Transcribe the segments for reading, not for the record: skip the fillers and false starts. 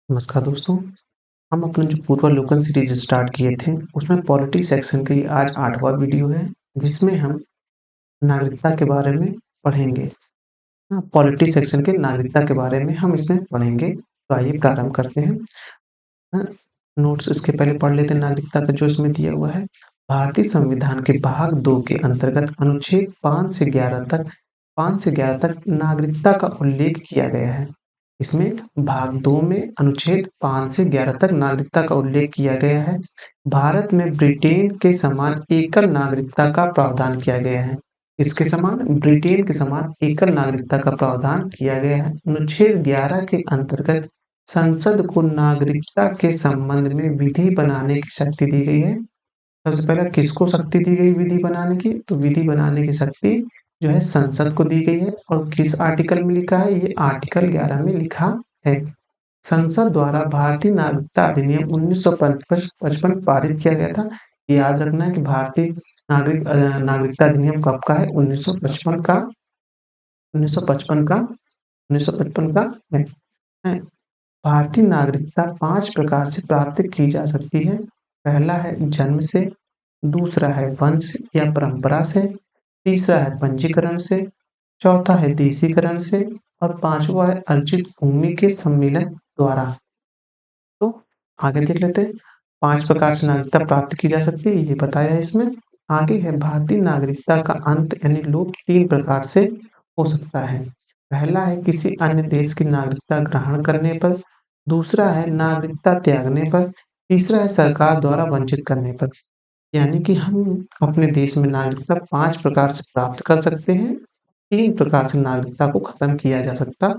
नमस्कार दोस्तों। हम अपना जो पूर्वावलोकन सीरीज स्टार्ट किए थे, उसमें पॉलिटी सेक्शन की आज 8वां वीडियो है, जिसमें हम नागरिकता के बारे में पढ़ेंगे। पॉलिटी सेक्शन के नागरिकता के बारे में हम इसमें पढ़ेंगे। तो आइए प्रारंभ करते हैं। हाँ, नोट्स इसके पहले पढ़ लेते हैं नागरिकता का जो इसमें दिया हुआ है। भारतीय संविधान के भाग 2 के अंतर्गत अनुच्छेद 5 से 11 तक नागरिकता का उल्लेख किया गया है। इसमें भाग 2 में अनुच्छेद 5 से 11 तक नागरिकता का उल्लेख किया गया है। भारत में ब्रिटेन के समान एकल नागरिकता का प्रावधान किया गया है। इसके समान ब्रिटेन के समान एकल नागरिकता का प्रावधान किया गया है। अनुच्छेद 11 के अंतर्गत संसद को नागरिकता के संबंध में विधि बनाने की शक्ति दी गई है। सबसे पहले किसको शक्ति दी गई विधि बनाने की? तो विधि बनाने की शक्ति जो है संसद को दी गई है। और किस आर्टिकल में लिखा है? ये आर्टिकल 11 में लिखा है। संसद द्वारा भारतीय नागरिकता अधिनियम 1955 पारित किया गया था। याद रखना है कि भारतीय नागरिकता अधिनियम कब का है? 1955 का 1955 का 1955 का है। भारतीय नागरिकता 5 प्रकार से प्राप्त की जा सकती है। पहला है जन्म से, दूसरा है वंश या परंपरा से, तीसरा है पंजीकरण से, चौथा है देशीकरण से और पांचवा है अर्जित भूमि के सम्मिलन द्वारा। तो आगे देख लेते हैं। 5 प्रकार से नागरिकता प्राप्त की जा सकती है, ये बताया है इसमें। आगे है भारतीय नागरिकता का अंत यानी लोप 3 प्रकार से हो सकता है। पहला है किसी अन्य देश की नागरिकता ग्रहण करने पर, दूसरा है नागरिकता त्यागने पर, तीसरा है सरकार द्वारा वंचित करने पर। यानी कि हम अपने देश में नागरिकता 5 प्रकार से प्राप्त कर सकते हैं। 3 प्रकार से नागरिकता को खत्म किया जा सकता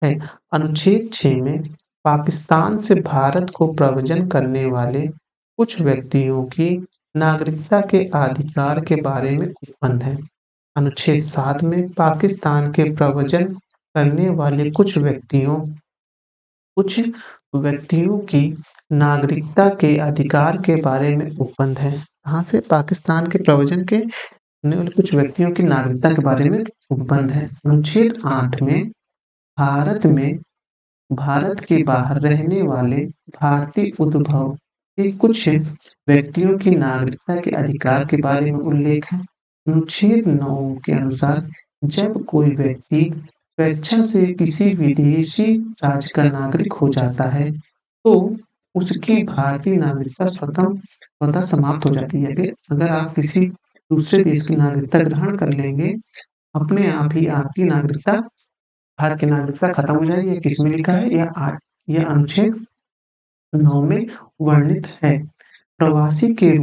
है। अनुच्छेद 6 में पाकिस्तान से भारत को प्रव्रजन करने वाले कुछ व्यक्तियों की नागरिकता के अधिकार के बारे में उपबंध है। अनुच्छेद 7 में पाकिस्तान के प्रव्रजन करने वाले कुछ व्यक्तियों की नागरिकता के अधिकार के बारे में उपबंध है। कहाँ से? पाकिस्तान के प्रव्रजन के करने वाले कुछ व्यक्तियों की नागरिकता के बारे में उपबंध है। अनुच्छेद 8 में भारत के बाहर रहने वाले भारतीय उद्भव के कुछ व्यक्तियों की नागरिकता के अधिकार के बारे में उल्लेख है। अनुच्छेद 9 के अनुसार जब कोई व्यक्ति स्वेच्छा से किसी विदेशी राज्य का नागरिक हो जाता है, तो उसकी भारतीय नागरिकता स्वतः समाप्त हो जाती है। अगर आप किसी दूसरे देश की नागरिकता ग्रहण कर लेंगे, अपने आप ही आपकी नागरिकता भारत की नागरिकता खत्म हो जाएगी। ये किसमें लिखा है? यह अनुच्छेद 9 में वर्णित है। प्रवासी के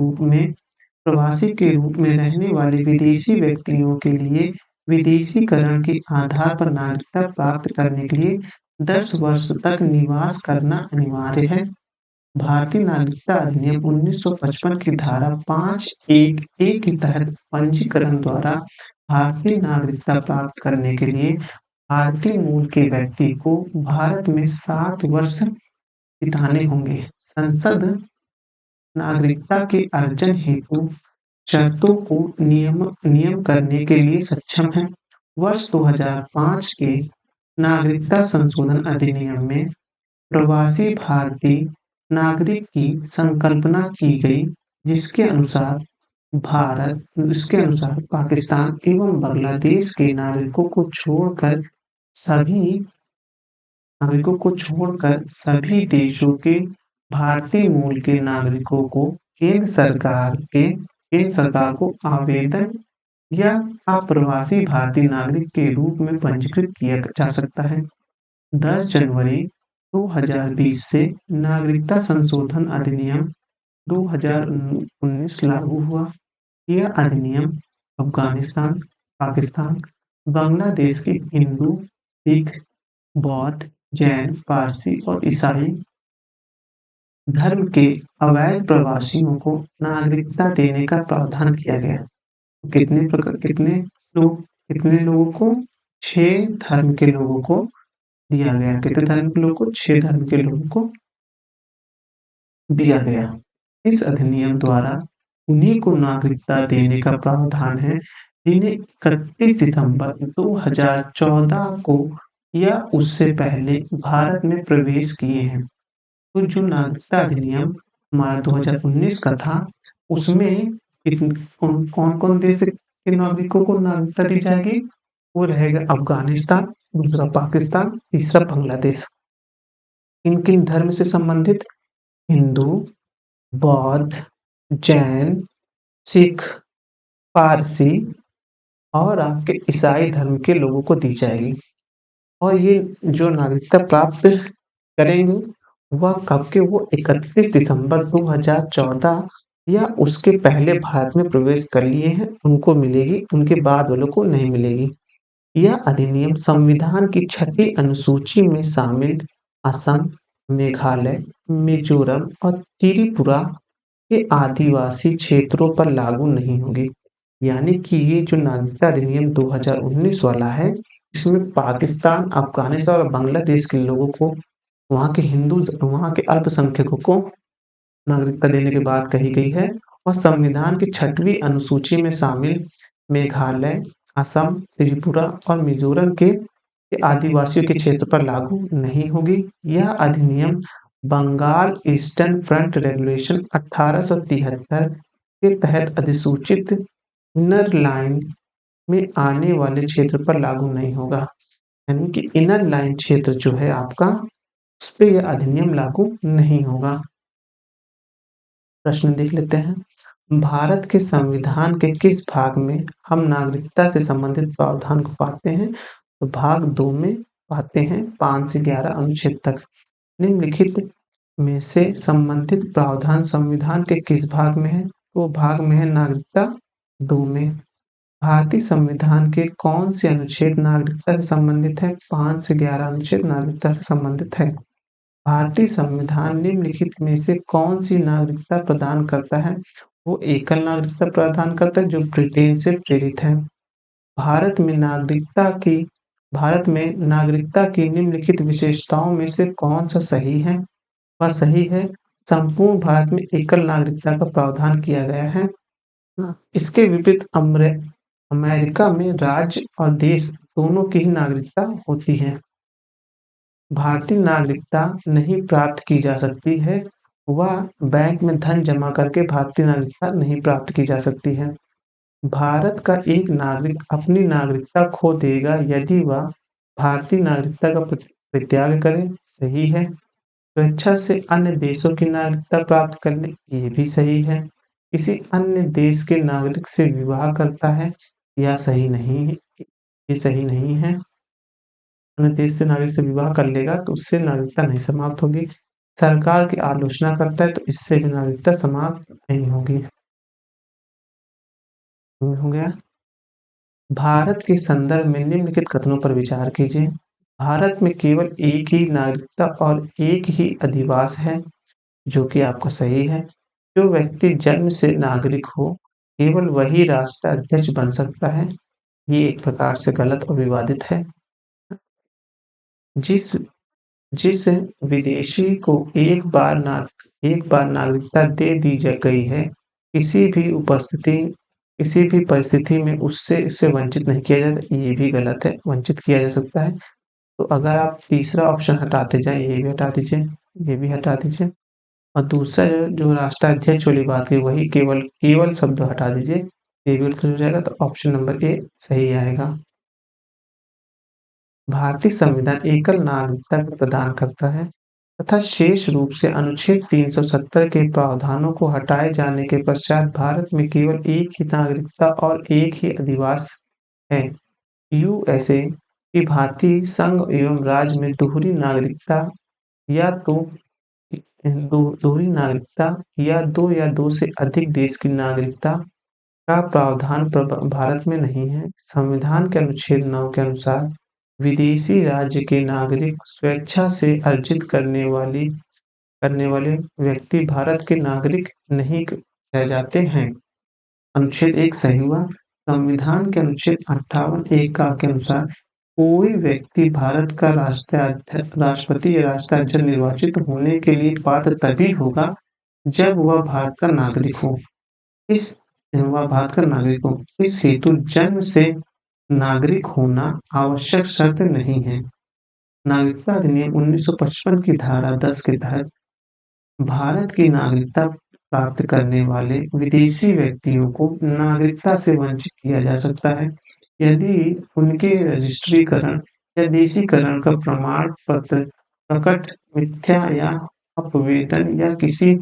रूप में रहने वाले विदेशी व्यक्तियों के लिए विदेशीकरण के आधार पर नागरिकता प्राप्त करने के लिए 10 वर्ष तक निवास करना अनिवार्य है। भारतीय नागरिकता अधिनियम 1955 की धारा 5(1)(a) के तहत पंजीकरण द्वारा भारतीय नागरिकता प्राप्त करने के लिए भारतीय मूल के व्यक्ति को भारत में 7 वर्ष बिताने होंगे। संसद नागरिकता के अर्जन हेतु शर्तों को नियम करने के लिए सक्षम है। वर्ष 2005 के नागरिकता संशोधन अधिनियम में प्रवासी भारतीय नागरिक की संकल्पना की गई, जिसके अनुसार पाकिस्तान एवं बांग्लादेश के नागरिकों को छोड़कर सभी देशों के भारतीय मूल के नागरिकों को केंद्र सरकार को आवेदन या अप्रवासी भारतीय नागरिक के रूप में पंजीकृत किया जा सकता है। 10 जनवरी 2020 से नागरिकता संशोधन अधिनियम 2019 लागू हुआ। यह अधिनियम अफगानिस्तान, पाकिस्तान, बांग्लादेश के हिंदू, सिख, बौद्ध, जैन, पारसी और ईसाई धर्म के अवैध प्रवासियों को नागरिकता देने का प्रावधान किया गया। कितने लोगों को? 6 धर्म के लोगों को दिया गया। कितने धर्म के लोगों को? 6 धर्म के लोगों को दिया गया। इस अधिनियम द्वारा उन्हीं को नागरिकता देने का प्रावधान है जिन्हें 31 दिसंबर 2014 को या उससे पहले भारत में प्रवेश किए हैं। तो जो नागरिकता अधिनियम हमारा 2019 का था, उसमें कौन-कौन देश के नागरिकों को नागरिकता दी जाएगी? वो रहेगा अफ़गानिस्तान, दूसरा पाकिस्तान, तीसरा बांग्लादेश। किन-किन धर्म से संबंधित? हिंदू, बौद्ध, जैन, सिख, पारसी और आपके ईसाई धर्म के लोगों को दी जाएगी। और ये जो नागरिकता प्राप्त करेंगे, वह कब के? वो 31 दिसंबर 2014 या उसके पहले भारत में प्रवेश कर लिए हैं, उनको मिलेगी, उनके बाद वालों को नहीं मिलेगी। यह अधिनियम संविधान की 6वीं अनुसूची में शामिल असम, मेघालय, मिजोरम और त्रिपुरा के आदिवासी क्षेत्रों पर लागू नहीं होगी। यानी कि ये जो नागरिकता अधिनियम 2019 वाला है, इसमें पाकिस्तान, अफ़गानिस्तान और बांग्लादेश के लोगों को, वहाँ के अल्पसंख्यकों को नागरिकता देने की बात कही गई है और संविधान की 6वीं अनुसूची में शामिल मेघालय, असम, त्रिपुरा और मिजोरम के आदिवासियों के क्षेत्र पर लागू नहीं होगी। यह अधिनियम बंगाल ईस्टर्न फ्रंट रेगुलेशन 1873 के तहत अधिसूचित इनर लाइन में आने वाले क्षेत्र पर लागू नहीं होगा। यानी कि इनर लाइन क्षेत्र जो है आपका, उस पे यह अधिनियम लागू नहीं होगा। प्रश्न देख लेते हैं। भारत के संविधान के किस भाग में हम नागरिकता से संबंधित प्रावधान को पाते हैं? तो भाग 2 में पाते हैं, 5 से 11 अनुच्छेद तक। निम्नलिखित में से संबंधित प्रावधान संविधान के किस भाग में है? तो भाग में है नागरिकता 2 में। भारतीय संविधान के कौन से अनुच्छेद नागरिकता से संबंधित है? 5 से 11 अनुच्छेद नागरिकता से संबंधित है। भारतीय संविधान निम्नलिखित में से कौन-सी नागरिकता प्रदान करता है? वो एकल नागरिकता प्रदान करता है, जो ब्रिटेन से प्रेरित है। भारत में नागरिकता की निम्नलिखित विशेषताओं में से कौन-सा सही है? वह सही है, संपूर्ण भारत में एकल नागरिकता का प्रावधान किया गया है। इसके विपरीत अमेरिका में राज्य और देश दोनों की ही नागरिकता होती है। भारतीय नागरिकता नहीं प्राप्त की जा सकती है, वह बैंक में धन जमा करके भारतीय नागरिकता नहीं प्राप्त की जा सकती है। भारत का एक नागरिक अपनी नागरिकता खो देगा यदि वह भारतीय नागरिकता का परित्याग करे, सही है। स्वेच्छा से अन्य देशों की नागरिकता प्राप्त करने, ये भी सही है। किसी अन्य देश के नागरिक से विवाह करता है, यह सही नहीं है, ये सही नहीं है। अन्य देश से नागरिक से विवाह कर लेगा तो उससे नागरिकता नहीं समाप्त होगी। सरकार की आलोचना करता है तो इससे भी नागरिकता समाप्त नहीं होगी। हो गया। भारत के संदर्भ में निम्नलिखित कथनों पर विचार कीजिए। भारत में केवल एक ही नागरिकता और एक ही अधिवास है, जो कि आपका सही है। जो व्यक्ति जन्म से नागरिक हो, केवल वही राष्ट्राध्यक्ष बन सकता है। ये एक प्रकार से गलत और विवादित है। जिस जिस विदेशी को एक बार नागरिकता दे दी गई है, किसी भी परिस्थिति में इससे वंचित नहीं किया जाता, ये भी गलत है, वंचित किया जा सकता है। तो अगर आप तीसरा ऑप्शन हटाते जाएँ, ये भी हटा दीजिए, ये भी हटा दीजिए और दूसरा जो राष्ट्राध्यक्ष वाली बात है, वही केवल शब्द हटा दीजिए, ये भी उत्तर हो जाएगा, तो ऑप्शन नंबर ए सही आएगा। भारतीय संविधान एकल नागरिकता को प्रदान करता है तथा शेष रूप से अनुच्छेद 370 के प्रावधानों को हटाए जाने के पश्चात भारत में केवल एक ही नागरिकता और एक ही अधिवास है। यूएसए की भांति संघ एवं राज्य में या तो दोहरी नागरिकता या दो से अधिक देश की नागरिकता का प्रावधान भारत में नहीं है। संविधान के अनुच्छेद 9 के अनुसार विदेशी राज्य के नागरिक स्वेच्छा से अर्जित करने वाले व्यक्ति भारत के नागरिक नहीं रह जाते हैं। अनुच्छेद 1 सही हुआ। संविधान के अनुच्छेद 58(1) का के अनुसार कोई व्यक्ति भारत का राष्ट्रपति या राष्ट्राध्यक्ष निर्वाचित होने के लिए पात्र तभी होगा जब वह भारत का नागरिक हो। इस हेतु जन्म से नागरिक होना आवश्यक शर्त नहीं है। नागरिकता अधिनियम 1955 की धारा 10 के तहत भारत की नागरिकता प्राप्त करने वाले विदेशी व्यक्तियों को नागरिकता से वंचित किया जा सकता है यदि उनके रजिस्ट्रीकरण या देशीकरण का प्रमाण पत्र प्रकट मिथ्या या अपवेदन या किसी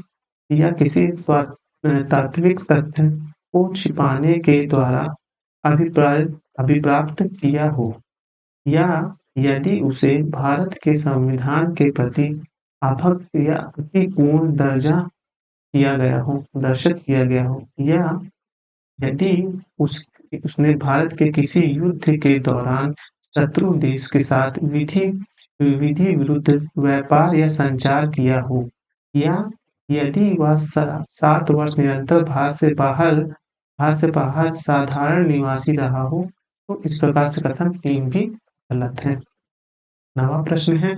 तात्विक तथ्य को छिपाने के द्वारा अभिप्राय अभिप्राप्त किया हो या यदि उसे भारत के संविधान के प्रति अभक्त या अतिपूर्ण दर्शित किया गया हो या यदि उस उसने भारत के किसी युद्ध के दौरान शत्रु देश के साथ विधि विरुद्ध व्यापार या संचार किया हो या यदि वह 7 वर्ष निरंतर भारत से बाहर साधारण निवासी रहा हो तो इस प्रकार से कथन 3 भी गलत है। नवा प्रश्न है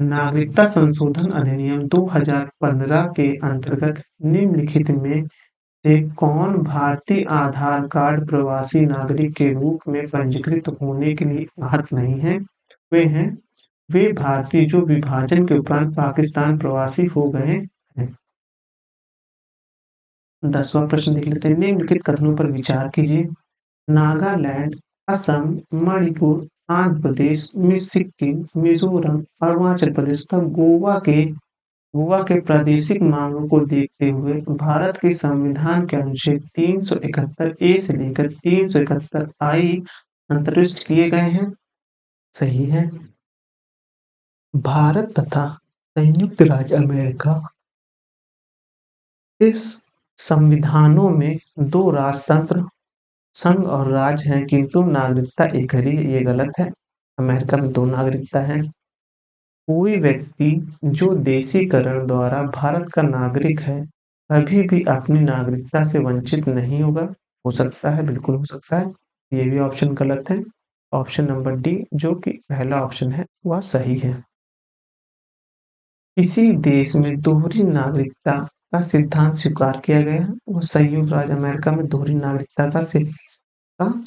नागरिकता संशोधन अधिनियम 2015 के अंतर्गत निम्नलिखित में से कौन भारतीय आधार कार्ड प्रवासी नागरिक के रूप में पंजीकृत होने के लिए अर्ह नहीं है? वे भारतीय जो विभाजन के उपरांत पाकिस्तान प्रवासी हो गए हैं। 10वां प्रश्न देख लेते हैं निम्नलिखित कथनों पर विचार कीजिए नागालैंड असम मणिपुर आंध्र प्रदेश सिक्किम मिजोरम अरुणाचल प्रदेश तथा गोवा के प्रादेशिक मांगों को देखते हुए भारत के संविधान के अनुच्छेद 371 ए से लेकर 371 आई अंतर्निष्ठ किए गए हैं। सही है। भारत तथा संयुक्त राज्य अमेरिका इस संविधानों में 2 राजतंत्र संघ और राज्य हैं किंतु नागरिकता एक ही है, ये गलत है। अमेरिका में 2 नागरिकता है। कोई व्यक्ति जो देशीकरण द्वारा भारत का नागरिक है कभी भी अपनी नागरिकता से वंचित नहीं होगा। हो सकता है, बिल्कुल हो सकता है। ये भी ऑप्शन गलत है। ऑप्शन नंबर डी जो कि पहला ऑप्शन है वह सही है। किसी देश में दोहरी नागरिकता का सिद्धांत स्वीकार किया गया है वो संयुक्त राज्य अमेरिका में दोहरी नागरिकता का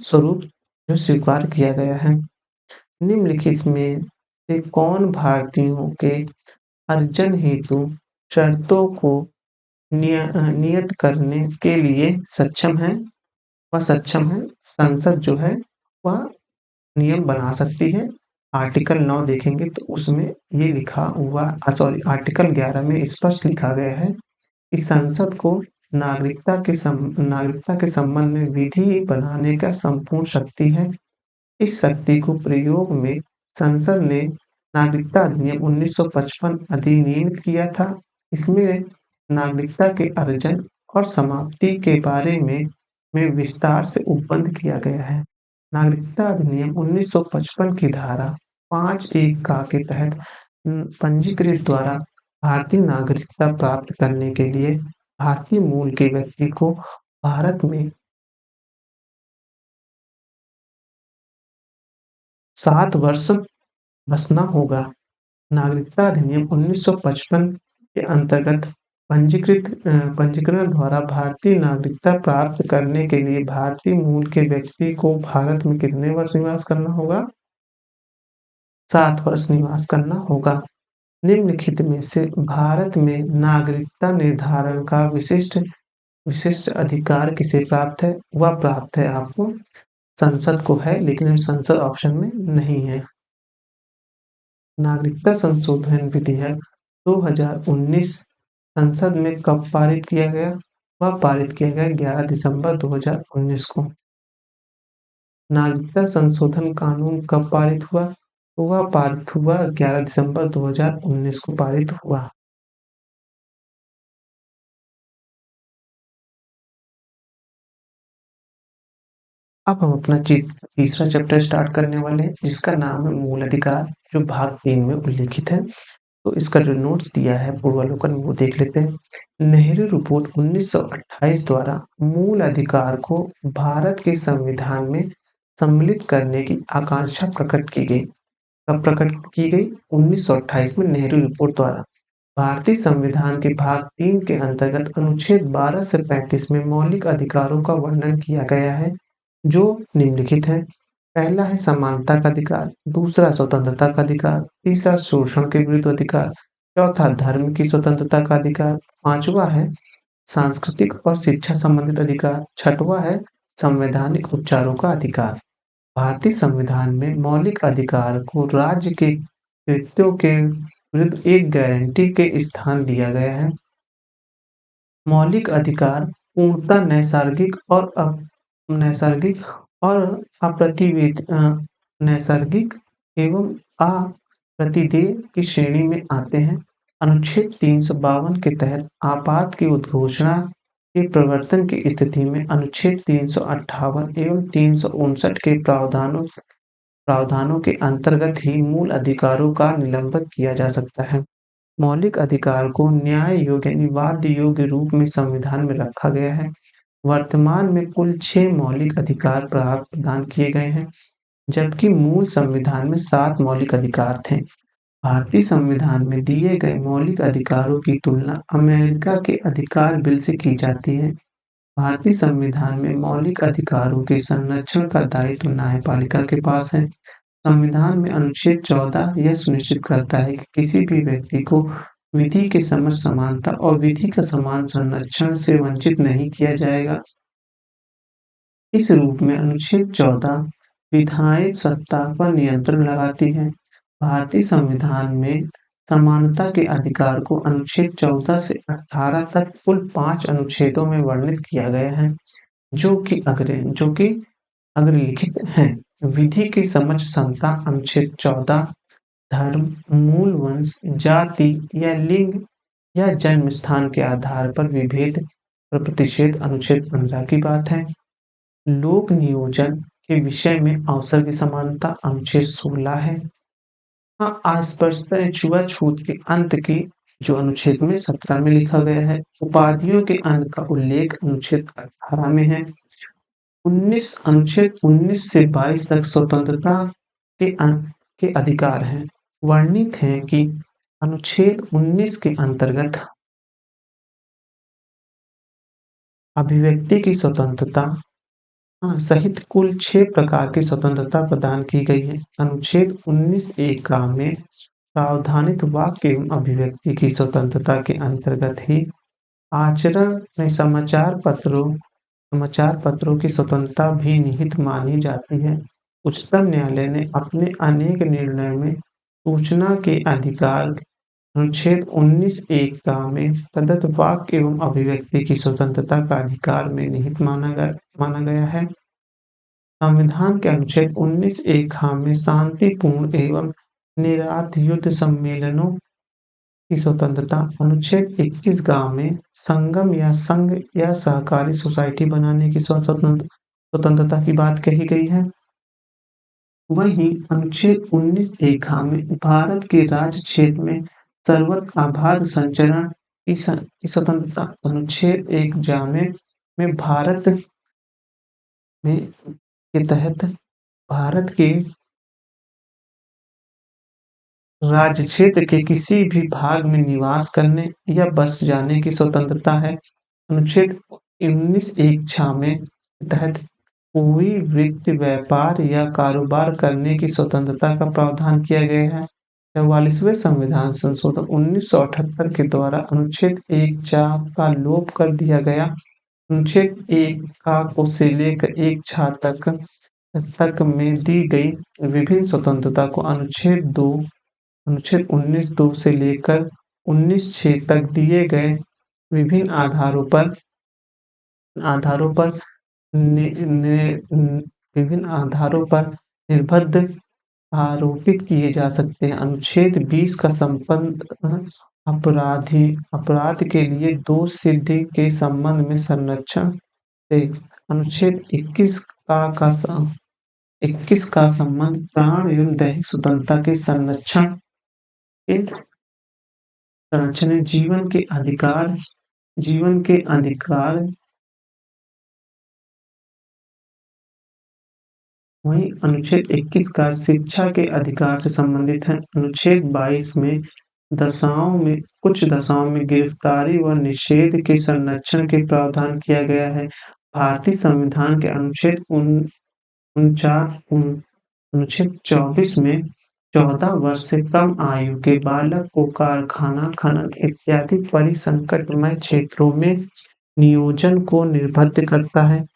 स्वरूप जो स्वीकार किया गया है। निम्नलिखित में से कौन भारतीयों के अर्जन हेतु शर्तों को नियत करने के लिए सक्षम है? वह सक्षम है। संसद जो है वह नियम बना सकती है। आर्टिकल 9 देखेंगे तो उसमें ये लिखा हुआ आर्टिकल 11 में स्पष्ट लिखा गया है कि संसद को नागरिकता के संबंध में विधि बनाने का संपूर्ण शक्ति है। इस शक्ति को प्रयोग में संसद ने नागरिकता अधिनियम 1955 अधिनियमित किया था। इसमें नागरिकता के अर्जन और समाप्ति के बारे में विस्तार से उपबंध किया गया है। नागरिकता अधिनियम 1955 की धारा 5(1) का के तहत पंजीकृत द्वारा भारतीय नागरिकता प्राप्त करने के लिए भारतीय मूल के व्यक्ति को भारत में 7 वर्ष बसना होगा। नागरिकता अधिनियम 1955 के अंतर्गत पंजीकरण द्वारा भारतीय नागरिकता प्राप्त करने के लिए भारतीय मूल के व्यक्ति को भारत में कितने वर्ष निवास करना होगा? 7 वर्ष निवास करना होगा। निम्नलिखित में से भारत में नागरिकता निर्धारण का विशिष्ट अधिकार किसे प्राप्त है? वह प्राप्त है आपको संसद को है, लेकिन संसद ऑप्शन में नहीं है। नागरिकता संशोधन विधेयक 2019 संसद में कब पारित किया गया? वह पारित किया गया 11 दिसंबर 2019 को। नागरिकता संशोधन कानून कब पारित हुआ? वह पारित हुआ 11 दिसंबर 2019 को पारित हुआ। अब हम अपना तीसरा चैप्टर स्टार्ट करने वाले हैं जिसका नाम है मूल अधिकार जो भाग 3 में उल्लेखित है। तो इसका जो नोट्स दिया है पूर्वावलोकन वो देख लेते हैं। नेहरू रिपोर्ट 1928 द्वारा मूल अधिकार को भारत के संविधान में सम्मिलित करने की आकांक्षा प्रकट की गई। कब प्रकट की गई? 1928 में नेहरू रिपोर्ट द्वारा। भारतीय संविधान के भाग 3 के अंतर्गत अनुच्छेद 12 से 35 में मौलिक अधिकारों का वर्णन किया गया है जो निम्नलिखित है। पहला है समानता का अधिकार, दूसरा स्वतंत्रता का अधिकार, तीसरा शोषण के विरुद्ध अधिकार, चौथा धर्म की स्वतंत्रता का अधिकार, पाँचवा है सांस्कृतिक और शिक्षा संबंधित अधिकार, छठवां है संवैधानिक उपचारों का अधिकार। भारतीय संविधान में मौलिक अधिकार को राज्य के कृत्यों के विरुद्ध एक गारंटी के स्थान दिया गया है। मौलिक अधिकार पूर्णतः नैसर्गिक और नैसर्गिक एवं अप्रतिदेय की श्रेणी में आते हैं। अनुच्छेद 352 के तहत आपात की उद्घोषणा के प्रवर्तन की स्थिति में अनुच्छेद 358 एवं 359 के प्रावधानों के अंतर्गत ही मूल अधिकारों का निलंबन किया जा सकता है। मौलिक अधिकार को न्याय योग्य यानी वाद योग्य रूप में संविधान में रखा गया है। वर्तमान में कुल 6 मौलिक अधिकार प्रदान किए गए हैं, जबकि मूल संविधान में 7 मौलिक अधिकार थे। भारतीय संविधान में दिए गए मौलिक अधिकारों की तुलना अमेरिका के अधिकार बिल से की जाती है। भारतीय संविधान में मौलिक अधिकारों के संरक्षण का दायित्व न्यायपालिका के पास है। संविधान में अनुच्छेद 14 यह सुनिश्चित करता है कि किसी भी व्यक्ति को विधि के समक्ष समानता और विधि का समान संरक्षण से वंचित नहीं किया जाएगा। इस रूप में अनुच्छेद 14 विधायी सत्ता पर नियंत्रण लगाती है। भारतीय संविधान में समानता के अधिकार को अनुच्छेद 14 से 18 तक कुल 5 अनुच्छेदों में वर्णित किया गया है, जो कि अग्रलिखित हैं। विधि की समझ समता अनुच्छेद 14 धर्म, मूल वंश, जाति या लिंग या जन्म स्थान के आधार पर विभेद पर प्रतिषेध अनुच्छेद 15 की बात है। लोक नियोजन के विषय में अवसर की समानता अनुच्छेद 16 है। हाँ, अस्पृश्यता या छुआछूत के अंत की जो अनुच्छेद में 17 में लिखा गया है। उपाधियों के अंत का उल्लेख अनुच्छेद 18 में है। अनुच्छेद 19 से 22 तक स्वतंत्रता के अधिकार हैं। वर्णित है कि अनुच्छेद 19 के अंतर्गत अभिव्यक्ति की स्वतंत्रता सहित कुल 6 प्रकार की स्वतंत्रता प्रदान की गई है। अनुच्छेद 19(1) में प्रावधानित वाक्य एवं अभिव्यक्ति की स्वतंत्रता के अंतर्गत ही आचरण में समाचार पत्रों की स्वतंत्रता भी निहित मानी जाती है। उच्चतम न्यायालय ने अपने अनेक निर्णयों में सूचना के अधिकार अनुच्छेद 19(1) में प्रदत्त वाक्य एवं अभिव्यक्ति की स्वतंत्रता का अधिकार में निहित माना गया है। संविधान के अनुच्छेद 19(1) में शांतिपूर्ण एवं निरात युद्ध सम्मेलनों की स्वतंत्रता, अनुच्छेद 21(ग) में संगम या संघ या सहकारी सोसाइटी बनाने की स्वतंत्रता की बात कही गई है। वहीं अनुच्छेद 19(1) में भारत के राज्य क्षेत्र में सर्वत्र आबाद संचरण की स्वतंत्रता, अनुच्छेद 1(j) में भारत में के तहत भारत के राज्य क्षेत्र के किसी भी भाग में निवास करने या बस जाने की स्वतंत्रता है। अनुच्छेद 19(1)(6) में तहत कोई वृत्ति व्यापार या कारोबार करने की स्वतंत्रता का प्रावधान किया गया है। 44वें संविधान संशोधन 1978 के द्वारा अनुच्छेद 1(4) का लोप कर दिया गया। अनुच्छेद 1(का) को से लेकर 1(6) तक में दी गई विभिन्न स्वतंत्रता को अनुच्छेद 19(2) से लेकर 19(6) तक दिए गए विभिन्न आधारों पर निर्बद्ध आरोपित किए जा सकते हैं। अनुच्छेद 20 का संबंध अपराध के लिए दोष सिद्धि के संबंध में संरक्षण से, अनुच्छेद 21 का संबंध प्राण एवं दैहिक स्वतंत्रता के संरक्षण जीवन के अधिकार वहीं अनुच्छेद 21 का शिक्षा के अधिकार से संबंधित है। अनुच्छेद 22 में कुछ दशाओं में गिरफ्तारी व निषेध के संरक्षण के प्रावधान किया गया है। भारतीय संविधान के अनुच्छेद 24 में 14 वर्ष से कम आयु के बालक को कारखाना, खनन इत्यादि परिसंकटमय क्षेत्रों में नियोजन को निर्बंध करता है,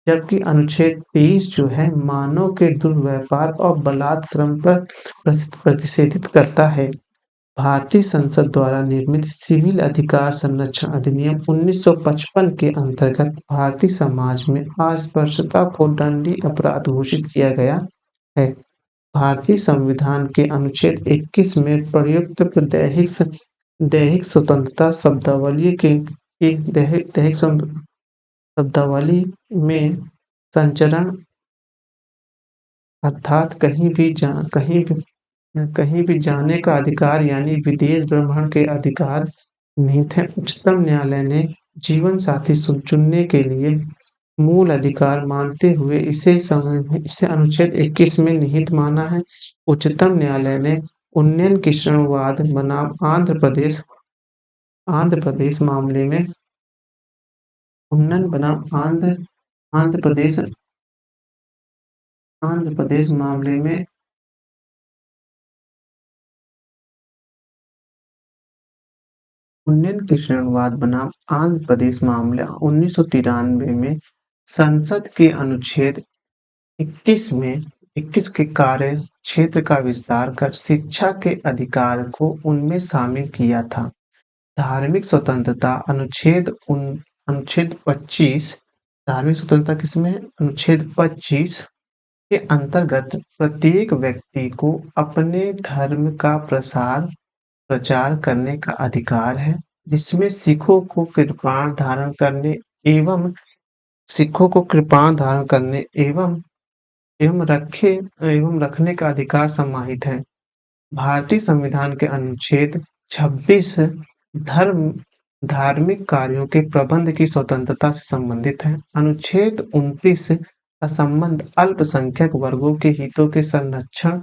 जबकि अनुच्छेद 23 जो है मानव के दुर्व्यवहार और बलात् श्रम पर प्रतिषेधित करता है। भारतीय संसद द्वारा निर्मित सिविल अधिकार संरक्षण अधिनियम 1955 के अंतर्गत भारतीय समाज में अस्पृश्यता को दंडनीय अपराध घोषित किया गया है। भारतीय संविधान के अनुच्छेद 21 में प्रयुक्त दैहिक स्वतंत्रता शब्दावली के दैहिक शब्दावली में संचरण अर्थात कहीं भी जाने का अधिकार यानी विदेश भ्रमण के अधिकार निहित है। उच्चतम न्यायालय ने जीवन साथी चुनने के लिए मूल अधिकार मानते हुए इसे अनुच्छेद 21 में निहित माना है। उच्चतम न्यायालय ने उन्नयन किशोरवाद बनाम आंध्र प्रदेश मामले में उन्नयन बनाम आंध्र प्रदेश मामले में उन्नयन किशोरवाद बनाम आंध्र प्रदेश मामला 1993 में संसद के अनुच्छेद 21 के कार्य क्षेत्र का विस्तार कर शिक्षा के अधिकार को उनमें शामिल किया था। धार्मिक स्वतंत्रता अनुच्छेद 25 धार्मिक स्वतंत्रता किसमें अनुच्छेद 25 के अंतर्गत प्रत्येक व्यक्ति को अपने धर्म का प्रचार करने का अधिकार है, जिसमें सिखों को कृपाण धारण करने एवं रखने का अधिकार समाहित है। भारतीय संविधान के अनुच्छेद 26 धार्मिक कार्यों के प्रबंध की स्वतंत्रता से संबंधित है। अनुच्छेद 29 का संबंध अल्पसंख्यक वर्गों के हितों के संरक्षण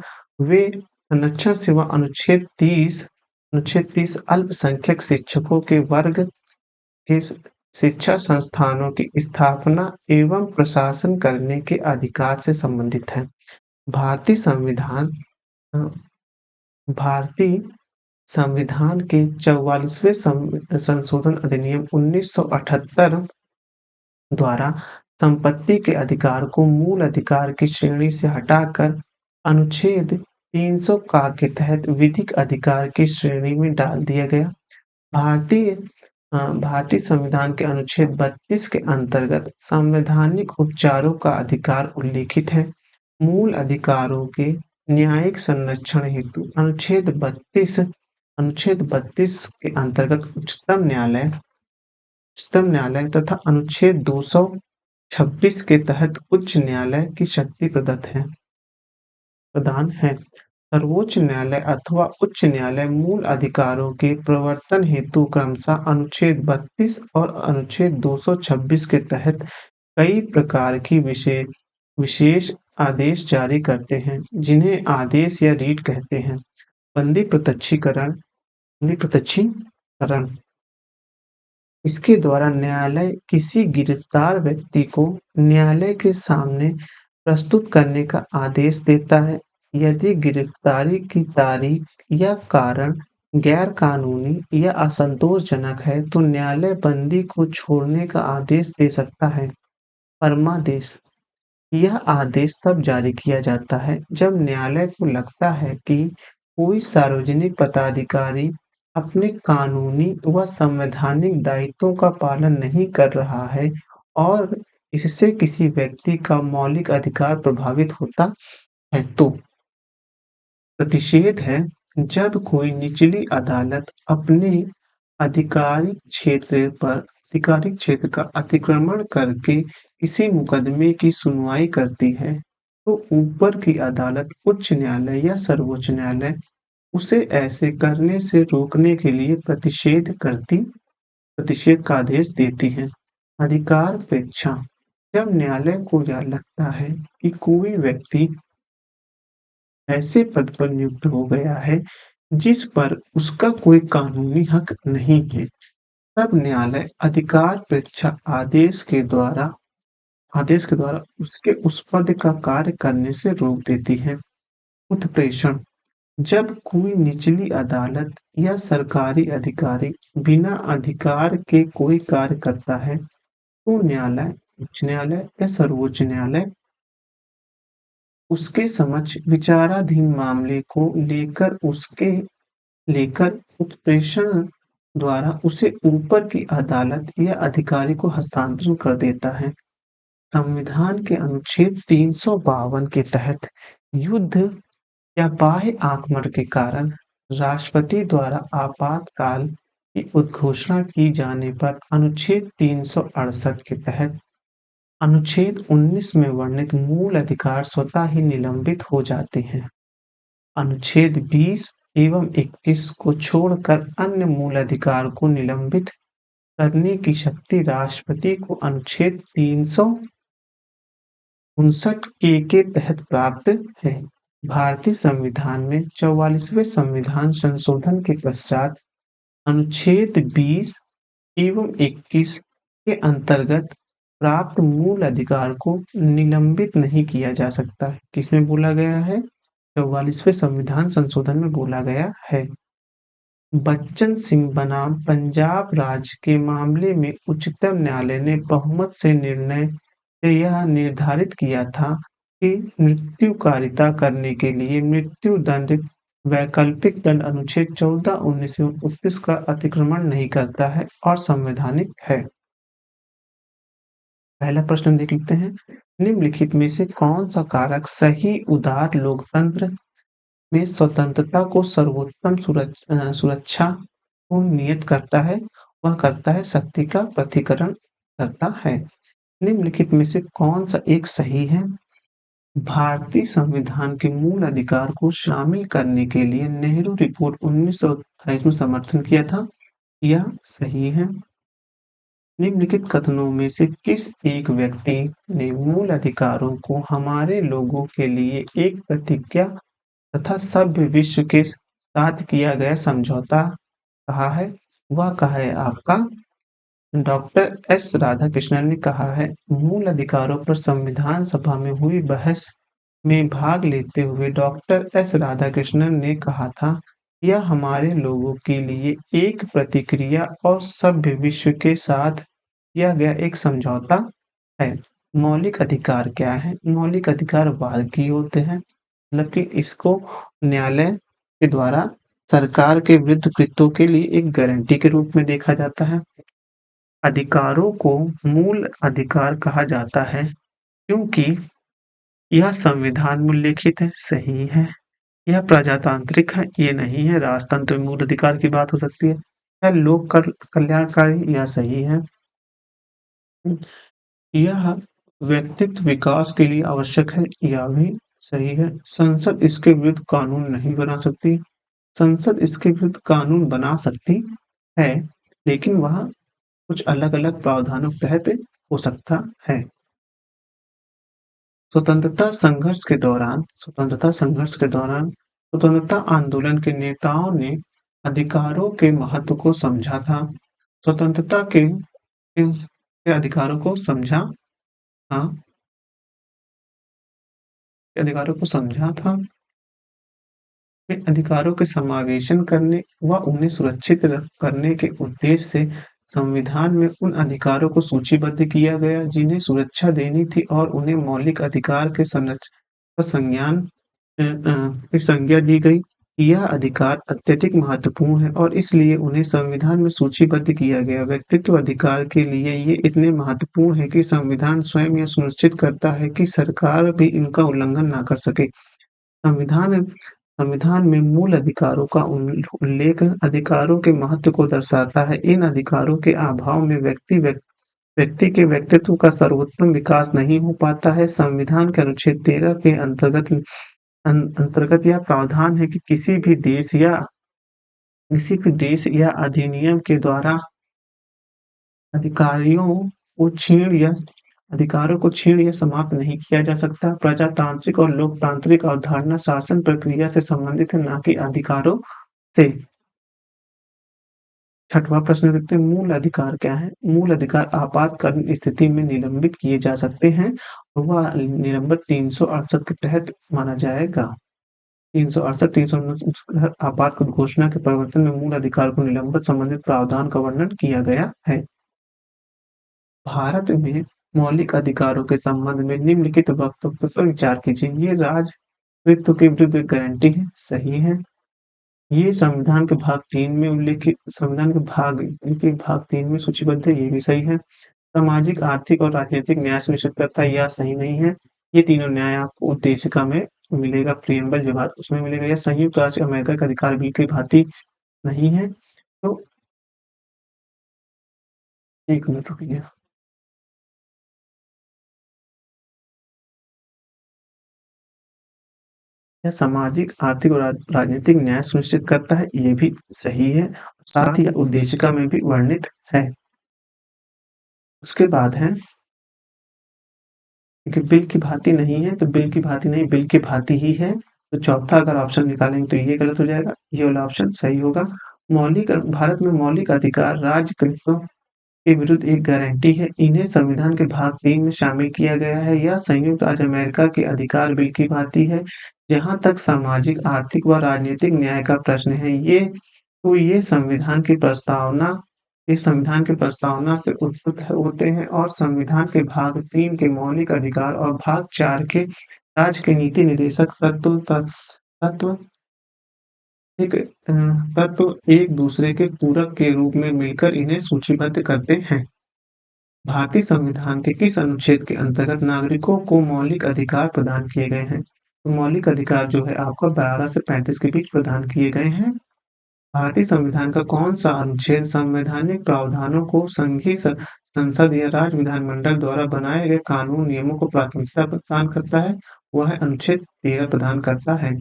से व अनुच्छेद 30 अल्पसंख्यक शिक्षकों के वर्ग के शिक्षा संस्थानों की स्थापना एवं प्रशासन करने के अधिकार से संबंधित है। भारतीय संविधान के 44वें संशोधन अधिनियम 1978 द्वारा संपत्ति के अधिकार को मूल अधिकार की श्रेणी से हटाकर अनुच्छेद 300 का के तहत विधिक अधिकार की श्रेणी में डाल दिया गया। भारतीय संविधान के अनुच्छेद 32 के अंतर्गत संवैधानिक उपचारों का अधिकार उल्लिखित है। मूल अधिकारों के न्यायिक संरक्षण हेतु अनुच्छेद 32 के अंतर्गत उच्चतम न्यायालय तथा अनुच्छेद 226 के तहत उच्च न्यायालय की शक्ति प्रदान है। सर्वोच्च न्यायालय अथवा उच्च न्यायालय मूल अधिकारों के प्रवर्तन हेतु क्रमशः अनुच्छेद 32 और अनुच्छेद 226 के तहत कई प्रकार की विशेष आदेश जारी करते हैं, जिन्हें आदेश या रीट कहते हैं। बंदी प्रत्यक्षीकरण इसके द्वारा न्यायालय किसी गिरफ्तार व्यक्ति को न्यायालय के सामने प्रस्तुत करने का आदेश देता है। यदि गिरफ्तारी की तारीख या कारण गैर कानूनी या असंतोषजनक है तो न्यायालय बंदी को छोड़ने का आदेश दे सकता है। परमादेश यह आदेश तब जारी किया जाता है जब न्यायालय को लगता है कि कोई सार्वजनिक पदाधिकारी अपने कानूनी व संवैधानिक दायित्वों का पालन नहीं कर रहा है और इससे किसी व्यक्ति का मौलिक अधिकार प्रभावित होता है। तो प्रतिषेध है जब कोई निचली अदालत अपने आधिकारिक क्षेत्र का अतिक्रमण करके किसी मुकदमे की सुनवाई करती है तो ऊपर की अदालत उच्च न्यायालय या सर्वोच्च न्यायालय उसे ऐसे करने से रोकने के लिए प्रतिषेध का आदेश देती है। अधिकारपेक्षा जब न्यायालय को यह लगता है कि कोई व्यक्ति ऐसे पद पर नियुक्त हो गया है जिस पर उसका कोई कानूनी हक नहीं है, तब न्यायालय अधिकारपेक्षा आदेश के द्वारा उसके उस पद का कार्य करने से रोक देती है। उत्प्रेषण जब कोई निचली अदालत या सरकारी अधिकारी बिना अधिकार के कोई कार्य करता है, तो न्यायालय, उच्च न्यायालय या सर्वोच्च न्यायालय उसके समक्ष विचाराधीन मामले को लेकर उत्प्रेषण द्वारा उसे ऊपर की अदालत या अधिकारी को हस्तांतरण कर देता है। संविधान के अनुच्छेद 352 के तहत युद्ध या बाह्य आक्रमण के कारण राष्ट्रपति द्वारा आपातकाल की उद्घोषणा की जाने पर अनुच्छेद 368 के तहत अनुच्छेद 19 में वर्णित मूल अधिकार स्वतः ही निलंबित हो जाते हैं। अनुच्छेद 20 एवं 21 को छोड़कर अन्य मूल अधिकार को निलंबित करने की शक्ति राष्ट्रपति को अनुच्छेद 359 के तहत प्राप्त है। भारतीय संविधान में 44वें संविधान संशोधन के पश्चात अनुच्छेद 20 एवं 21 के अंतर्गत प्राप्त मूल अधिकार को निलंबित नहीं किया जा सकता। किसमें बोला गया है? 44वें संविधान संशोधन में बोला गया है। बच्चन सिंह बनाम पंजाब राज्य के मामले में उच्चतम न्यायालय ने बहुमत से निर्णय से यह निर्धारित किया था कि मृत्युकारिता करने के लिए मृत्यु दंड वैकल्पिक दंड अनुच्छेद 14, 19 एवं 21 का अतिक्रमण नहीं करता है और संवैधानिक है। पहला प्रश्न देख लेते हैं। निम्नलिखित में से कौन सा कारक सही उदार लोकतंत्र में स्वतंत्रता को सर्वोत्तम सुरक्षा को नियत करता है? वह करता है शक्ति का पृथक्करण करता है। निम्नलिखित में से कौन सा एक सही है? भारतीय संविधान के मूल अधिकार को शामिल करने के लिए नेहरू रिपोर्ट 1928 में समर्थन किया था। यह सही है। निम्नलिखित कथनों में से किस एक व्यक्ति ने मूल अधिकारों को हमारे लोगों के लिए एक प्रतिज्ञा तथा सभ्य विश्व के साथ किया गया समझौता कहा है? वह कहा है आपका डॉक्टर एस राधाकृष्णन ने कहा है। मूल अधिकारों पर संविधान सभा में हुई बहस में भाग लेते हुए डॉक्टर एस राधाकृष्णन ने कहा था, यह हमारे लोगों के लिए एक प्रतिक्रिया और सभ्य विश्व के साथ किया गया एक समझौता है। मौलिक अधिकार क्या है? मौलिक अधिकार वाद की होते हैं, मतलब कि इसको न्यायालय के द्वारा सरकार के विरुद्ध कृत्यों के लिए एक गारंटी के रूप में देखा जाता है। अधिकारों को मूल अधिकार कहा जाता है क्योंकि यह संविधान में उल्लेखित है, सही है। यह प्रजातांत्रिक है, ये नहीं है। राजतंत्र में मूल अधिकार की बात हो सकती है। यह लोक कल्याणकारी, यह सही है। यह व्यक्तित्व विकास के लिए आवश्यक है, यह भी सही है। संसद इसके विरुद्ध कानून नहीं बना सकती। संसद इसके विरुद्ध कानून बना सकती है, लेकिन वह कुछ अलग-अलग प्रावधानों के तहत हो सकता है। स्वतंत्रता संघर्ष के दौरान स्वतंत्रता आंदोलन के नेताओं ने अधिकारों के महत्व को समझा था। स्वतंत्रता के अधिकारों को समझा था अधिकारों को समझा था के अधिकारों के समावेशन करने व उन्हें सुरक्षित करने के उद्देश्य से संविधान में उन अधिकारों को सूचीबद्ध किया गया जिन्हें सुरक्षा देनी थी और उन्हें मौलिक अधिकार के की संज्ञा दी गई। यह अधिकार अत्यधिक महत्वपूर्ण है और इसलिए उन्हें संविधान में सूचीबद्ध किया गया। व्यक्तित्व अधिकार के लिए ये इतने महत्वपूर्ण है कि संविधान स्वयं यह सुनिश्चित करता है कि सरकार भी इनका उल्लंघन न कर सके। संविधान में मूल अधिकारों का उल्लेख अधिकारों के महत्व को दर्शाता है। इन अधिकारों के अभाव में व्यक्ति के व्यक्तित्व का सर्वोत्तम विकास नहीं हो पाता है। संविधान के अनुच्छेद 13 के अंतर्गत यह प्रावधान है कि किसी भी देश या अधिनियम के द्वारा अधिकारों को छीन या समाप्त नहीं किया जा सकता। प्रजातांत्रिक और लोकतांत्रिक अवधारणा शासन प्रक्रिया से संबंधित है, ना कि अधिकारों से। छठवां प्रश्न देखते हैं, मूल अधिकार क्या है? मूल अधिकार आपातकालीन स्थिति में निलंबित किए जा सकते हैं। वह निलंबन 368 के तहत माना जाएगा। 368 369 आपात घोषणा के प्रवर्तन में मूल अधिकार को निलंबित संबंधित प्रावधान का वर्णन किया गया है। भारत में मौलिक अधिकारों के संबंध में निम्नलिखित वक्तव्य पर विचार कीजिए। ये राजतत्व के विरुद्ध एक गारंटी है, सही है। ये संविधान के भाग 3 में सूचीबद्ध है, ये भी सही है। सामाजिक, आर्थिक और राजनीतिक न्याय सुनिश्चित करता है, यह सही नहीं है। ये तीनों न्याय आपको उद्देशिका में मिलेगा, प्रिएम्बल जो बात उसमें मिलेगा। यह संयुक्त राज्य अमेरिका का अधिकार बिल की भांति नहीं है। तो 1 मिनट रुकिए। यह सामाजिक, आर्थिक और राजनीतिक न्याय सुनिश्चित करता है, ये भी सही है। साथ ही उद्देशिका में भी वर्णित है। उसके बाद है कि बिल की भांति नहीं है, तो बिल की भांति नहीं, बिल की भांति ही है। तो चौथा अगर ऑप्शन निकालेंगे तो ये गलत हो जाएगा, ये वाला ऑप्शन सही होगा। भारत में मौलिक अधिकार राज्यकर्ताओं के विरुद्ध एक गारंटी है। इन्हें संविधान के भाग 3 में शामिल किया गया है। यह संयुक्त राज्य अमेरिका के अधिकार बिल की भांति है। जहाँ तक सामाजिक, आर्थिक व राजनीतिक न्याय का प्रश्न है, ये संविधान की प्रस्तावना से उद्भूत होते हैं और संविधान के भाग 3 के मौलिक अधिकार और भाग 4 के राज्य के नीति निर्देशक तत्व एक तत्व एक दूसरे के पूरक के रूप में मिलकर इन्हें सूचीबद्ध करते हैं। भारतीय संविधान के किस अनुच्छेद के अंतर्गत नागरिकों को मौलिक अधिकार प्रदान किए गए हैं? तो मौलिक अधिकार जो है आपका 12 से 35 के बीच प्रदान किए गए हैं। भारतीय संविधान का कौन-सा अनुच्छेद संवैधानिक प्रावधानों को संघीय संसद या राज्य विधानमंडल द्वारा बनाए गए कानून नियमों को प्राथमिकता प्रदान करता है? वह अनुच्छेद 13 प्रदान करता है।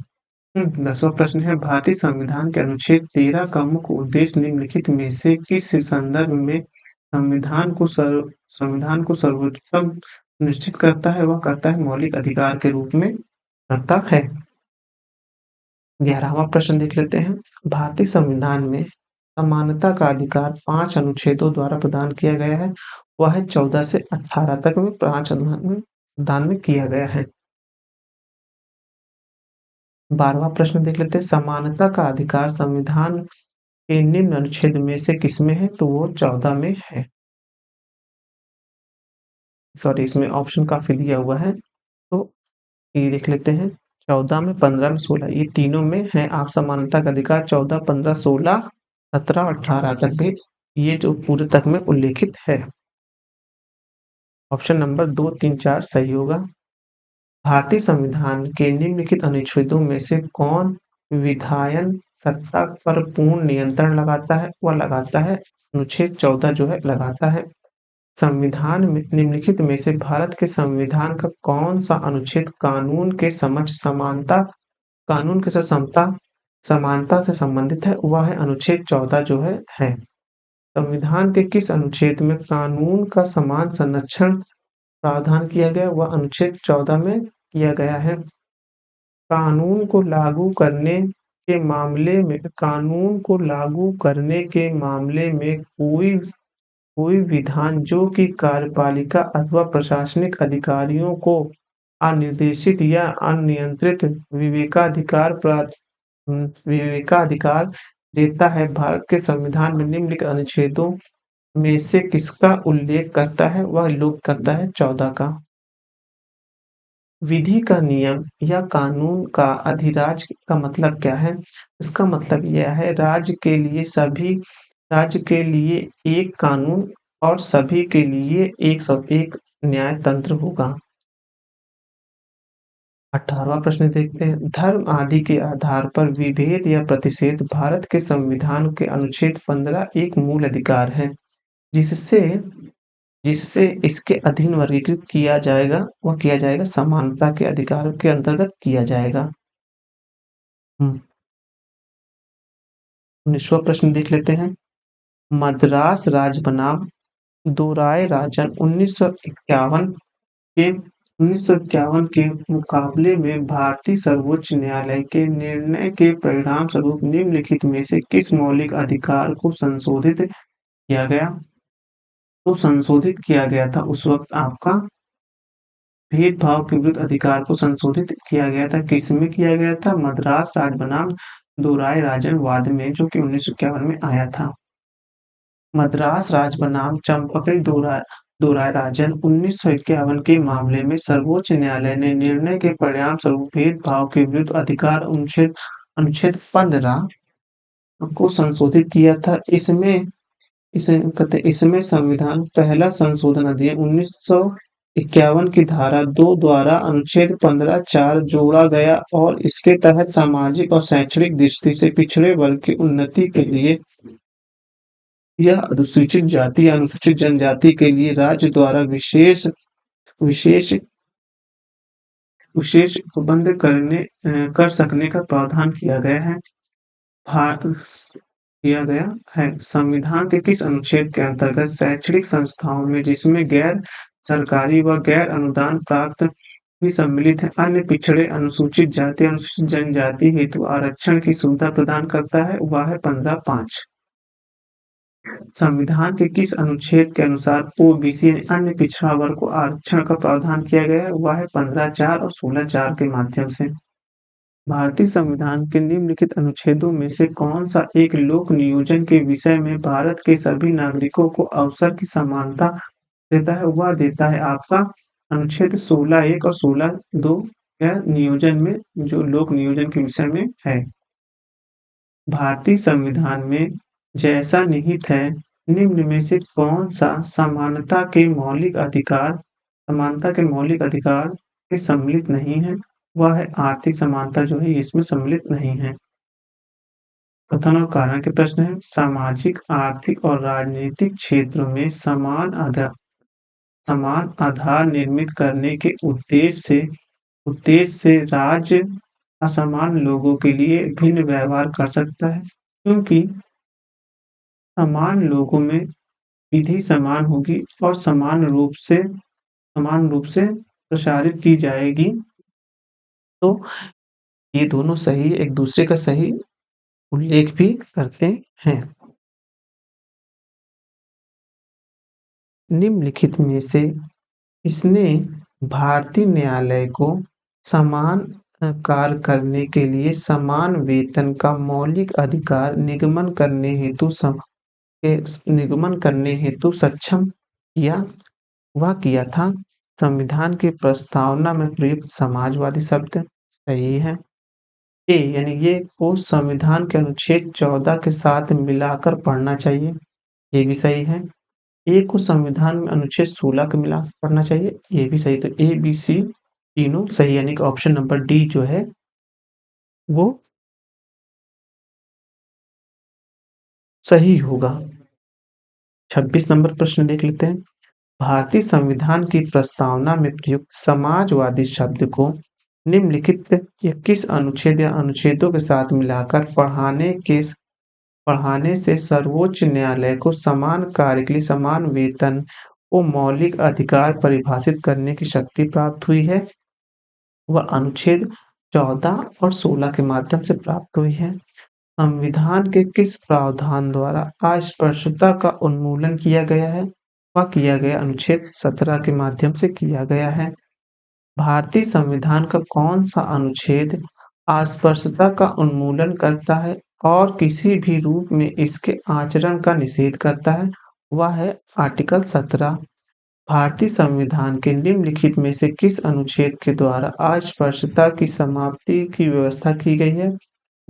10वां प्रश्न है, भारतीय संविधान के अनुच्छेद 13 का मुख्य उद्देश्य निम्नलिखित में से किस संदर्भ में संविधान को सर्वोच्चतम सुनिश्चित करता है? वह करता है मौलिक अधिकार के रूप में करता है। 11वां प्रश्न देख लेते हैं। भारतीय संविधान में समानता का अधिकार 5 अनुच्छेदों द्वारा प्रदान किया गया है। वह 14 से 18 तक में 5 अनुदान में किया गया है। 12वां प्रश्न देख लेते हैं। समानता का अधिकार संविधान के निम्न अनुच्छेद में से किसमें है? तो वो 14 में है। सॉरी, इसमें ऑप्शन काफ़ी दिया हुआ है, तो ये देख लेते हैं। 14 में, 15 में, 16 ये तीनों में है आप समानता का अधिकार 14, 15, 16, 17 और 18 तक भी ये जो पूरे तक में उल्लेखित है। ऑप्शन नंबर 2, 3, 4 सही होगा। भारतीय संविधान के निम्नलिखित अनुच्छेदों में से कौन विधायन सत्ता पर पूर्ण नियंत्रण लगाता है? वह लगाता है अनुच्छेद 14 जो है लगाता है। संविधान में निम्नलिखित में से भारत के संविधान का कौन-सा अनुच्छेद कानून के साथ समानता से संबंधित है? वह है अनुच्छेद 14 जो है। संविधान के किस अनुच्छेद में कानून का समान संरक्षण प्रावधान किया गया? वह अनुच्छेद 14 में किया गया है। कानून को लागू करने के मामले में कोई विधान जो कि कार्यपालिका अथवा प्रशासनिक अधिकारियों को अनिर्देशित या अनियंत्रित विवेकाधिकार देता है, भारत के संविधान में निम्नलिखित अनुच्छेदों में से किसका उल्लेख करता है? वह उल्लेख करता है 14 का। विधि का नियम या कानून का अधिराज्य का मतलब क्या है? इसका मतलब यह है राज्य के लिए एक कानून और सभी के लिए एक न्याय तंत्र होगा। 18वां प्रश्न देखते हैं। धर्म आदि के आधार पर विभेद या प्रतिषेध भारत के संविधान के अनुच्छेद 15 एक मूल अधिकार है, जिससे जिससे इसके अधीन वर्गीकृत किया जाएगा समानता के अधिकार के अंतर्गत किया जाएगा। 19वां प्रश्न देख लेते हैं। मद्रास राज्य बनाम दोराय राजन 1951 के मुकाबले में भारतीय सर्वोच्च न्यायालय के निर्णय के परिणाम स्वरूप निम्नलिखित में से किस मौलिक अधिकार को संशोधित किया गया? तो संशोधित किया गया था उस वक्त आपका भेदभाव के विरुद्ध अधिकार को संशोधित किया गया था। किसमें किया गया था? मद्रास राज बनाम दोरायराजन वाद में, जो कि 1951 में आया था। मद्रास राज बनाम चंपकड़ी दोरायराजन 1951 के मामले में सर्वोच्च न्यायालय ने निर्णय के परिणाम स्वरूप भेदभाव के विरुद्ध अधिकार अनुच्छेद 15 को संशोधित किया था। इसमें संविधान पहला संशोधन अधिनियम 1951 की धारा 2 द्वारा अनुच्छेद 15(4) जोड़ा गया और इसके तहत सामाजिक और शैक्षणिक दृष्टि से पिछड़े वर्ग की उन्नति के लिए यह अनुसूचित जाति या अनुसूचित जनजाति के लिए राज्य द्वारा विशेष विशेष प्रबंध कर सकने का प्रावधान किया गया है। संविधान के किस अनुच्छेद के अंतर्गत शैक्षणिक संस्थाओं में, जिसमें गैर सरकारी व गैर अनुदान प्राप्त भी सम्मिलित है, अन्य पिछड़े अनुसूचित जाति अनुसूचित जनजाति हेतु आरक्षण की सुविधा प्रदान करता है? वह है 15(5). संविधान के किस अनुच्छेद के अनुसार ओबीसी अन्य पिछड़ा वर्ग को आरक्षण का प्रावधान किया गया है? वह है 15(4) और 16(4) के माध्यम से। भारतीय संविधान के निम्नलिखित अनुच्छेदों में से कौन सा एक लोक नियोजन के विषय में भारत के सभी नागरिकों को अवसर की समानता देता है? वह देता है आपका अनुच्छेद 16(1) और 16(2) यह नियोजन में, जो लोक नियोजन के विषय में है। भारतीय संविधान में जैसा निहित है, निम्न में से कौन सा समानता के मौलिक अधिकार के सम्मिलित नहीं है? वह है आर्थिक समानता, जो है इसमें सम्मिलित नहीं है। कथन और कारण के प्रश्न है। सामाजिक, आर्थिक और राजनीतिक क्षेत्र में समान आधार निर्मित करने के उद्देश्य से राज्य असमान लोगों के लिए भिन्न व्यवहार कर सकता है, क्योंकि समान लोगों में विधि समान होगी और समान रूप से प्रसारित की जाएगी। तो ये दोनों सही एक दूसरे का सही उल्लेख भी करते हैं। निम्नलिखित में से इसने भारतीय न्यायालय को समान कार्य करने के लिए समान वेतन का मौलिक अधिकार निगमन करने हेतु सक्षम किया था। संविधान की प्रस्तावना में प्रयुक्त समाजवादी शब्द सही है। यानी ये को संविधान के अनुच्छेद 14 के साथ मिलाकर पढ़ना चाहिए, ये भी सही है। ए को संविधान में अनुच्छेद 16 के मिला पढ़ना चाहिए, ये भी सही। तो ए बी सी तीनों सही, यानी कि ऑप्शन नंबर डी जो है वो सही होगा। 26 नंबर प्रश्न देख लेते हैं। भारतीय संविधान की प्रस्तावना में प्रयुक्त समाजवादी शब्द को निम्नलिखित किस अनुच्छेद या अनुच्छेदों के साथ मिलाकर पढ़ाने से सर्वोच्च न्यायालय को समान कार्य के लिए समान वेतन को मौलिक अधिकार परिभाषित करने की शक्ति प्राप्त हुई है? वह अनुच्छेद 14 और 16 के माध्यम से प्राप्त हुई है। संविधान के किस प्रावधान द्वारा अस्पृश्यता का उन्मूलन किया गया है? वह किया गया अनुच्छेद 17 के माध्यम से किया गया है। भारतीय संविधान का कौन सा अनुच्छेद अस्पृश्यता का उन्मूलन करता है और किसी भी रूप में इसके आचरण का निषेध करता है? वह है आर्टिकल 17। भारतीय संविधान के निम्नलिखित में से किस अनुच्छेद के द्वारा अस्पृश्यता की समाप्ति की व्यवस्था की गई है?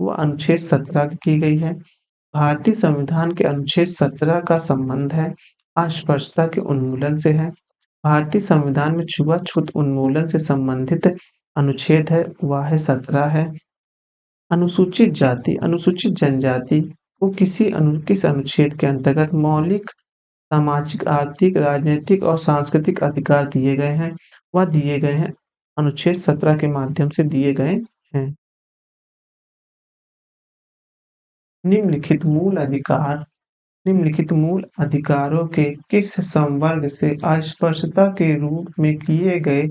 वह अनुच्छेद 17 की गई है। भारतीय संविधान के अनुच्छेद 17 का संबंध है अस्पृश्यता के उन्मूलन से है। भारतीय संविधान में छुआछूत उन्मूलन से संबंधित अनुच्छेद है, वह है 17 है। अनुसूचित जाति, अनुसूचित जनजाति को किस अनुच्छेद के अंतर्गत मौलिक सामाजिक, आर्थिक, राजनीतिक और सांस्कृतिक अधिकार दिए गए हैं? वह दिए गए हैं अनुच्छेद 17 के माध्यम से दिए गए हैं। निम्नलिखित मूल अधिकारों के किस संवर्ग से अस्पृश्यता के रूप में किए गए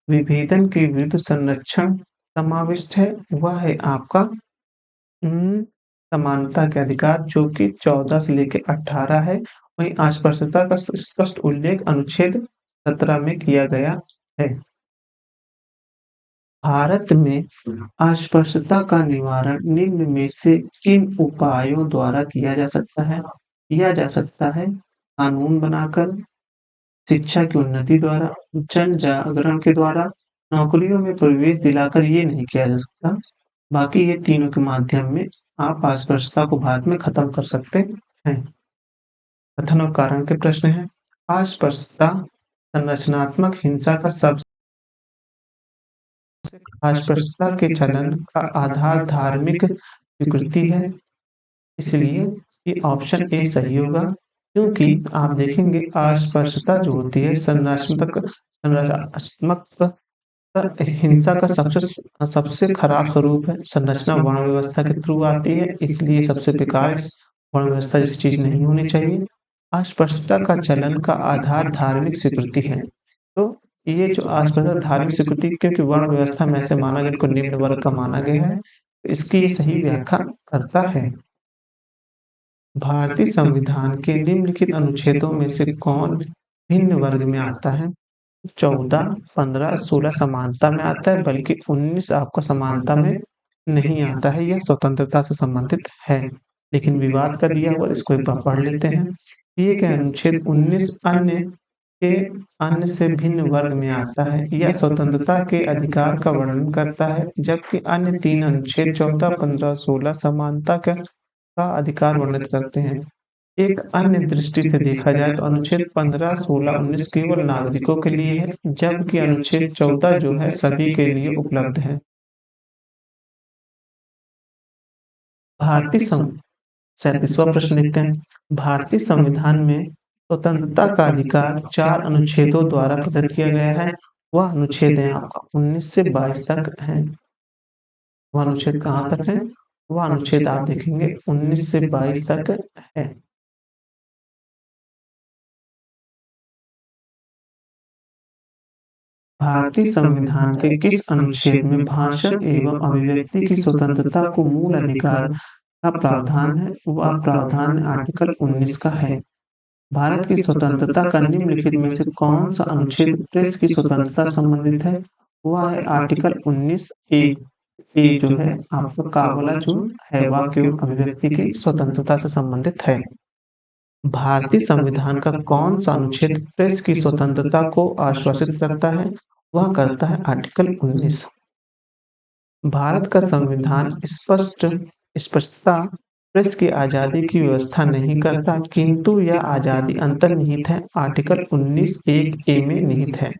विभेदन के विरुद्ध संरक्षण समाविष्ट है? वह है आपका समानता के अधिकार, जो कि 14 से लेकर 18 है। वहीं अस्पृश्यता का स्पष्ट उल्लेख अनुच्छेद 17 में किया गया है। भारत में अस्पृश्यता का निवारण निम्न में से किन उपायों द्वारा किया जा सकता है? किया जा सकता है कानून बनाकर, शिक्षा की उन्नति द्वारा, जन जागरण के द्वारा, नौकरियों में प्रवेश दिलाकर ये नहीं किया जा सकता। बाकी ये तीनों के माध्यम में आप अस्पृश्यता को भारत में खत्म कर सकते हैं। कथन और कारण के प्रश्न हैं। अस्पृश्यता संरचनात्मक हिंसा का सबसे अस्पृश्यता के चलन का आधार धार्मिक स्वीकृति है, इसलिए ये ऑप्शन ए सही होगा। क्योंकि आप देखेंगे अस्पृश्यता जो होती है संरचनात्मक हिंसा का सबसे खराब स्वरूप है। संरचना वर्ण व्यवस्था के थ्रू आती है, इसलिए सबसे बेकार वर्ण व्यवस्था जैसी चीज नहीं होनी चाहिए। अस्पृश्यता का चलन का आधार धार्मिक स्वीकृति है। तो ये जो अस्पृश्यता धार्मिक स्वीकृति, क्योंकि वर्ण व्यवस्था में ऐसे माना गया, इनको निम्न वर्ग का माना गया है, तो इसकी ये सही व्याख्या करता है। भारतीय संविधान के निम्नलिखित अनुच्छेदों में से कौन भिन्न वर्ग में आता है? 14, 15, 16 समानता में आता है, बल्कि 19 आपका समानता में नहीं आता है। यह स्वतंत्रता से संबंधित है, लेकिन विवाद का दिया हुआ, इसको एक बार पढ़ लेते हैं। दिए गए अनुच्छेद 19 के अन्य से भिन्न वर्ग में आता है। यह स्वतंत्रता के अधिकार का वर्णन करता है, जबकि अन्य तीन अनुच्छेद 14, 15, 16 समानता का अधिकार वर्णित करते हैं। एक अन्य दृष्टि से देखा जाए तो अनुच्छेद 15, 16, 19 केवल नागरिकों के लिए है, जबकि अनुच्छेद 14 जो है सभी के लिए उपलब्ध है। भारतीय सं 37वां प्रश्न देखते हैं। भारतीय संविधान में स्वतंत्रता का अधिकार 4 अनुच्छेदों द्वारा प्रदत्त किया गया है। वह अनुच्छेद है आपका 19 से 22 तक है। वह अनुच्छेद कहाँ तक है? वह अनुच्छेद आप देखेंगे 19 से 22 तक है। भारतीय संविधान के किस अनुच्छेद में भाषण एवं अभिव्यक्ति की स्वतंत्रता को मूल अधिकार का प्रावधान है? वह प्रावधान आर्टिकल 19 का है। भारत की स्वतंत्रता का निम्नलिखित में से कौन सा अनुच्छेद प्रेस की स्वतंत्रता संबंधित है? वह है आर्टिकल 19 ए। ए जो है आपका का वाला जो है वाक्य एवं अभिव्यक्ति की स्वतंत्रता से संबंधित है। भारतीय संविधान का कौन सा अनुच्छेद प्रेस की स्वतंत्रता को आश्वासित करता है? वह करता है आर्टिकल 19। भारत का संविधान स्पष्टता प्रेस की आजादी की व्यवस्था नहीं करता, किंतु यह आजादी अंतर्निहित है, आर्टिकल 19 एक ए में निहित है।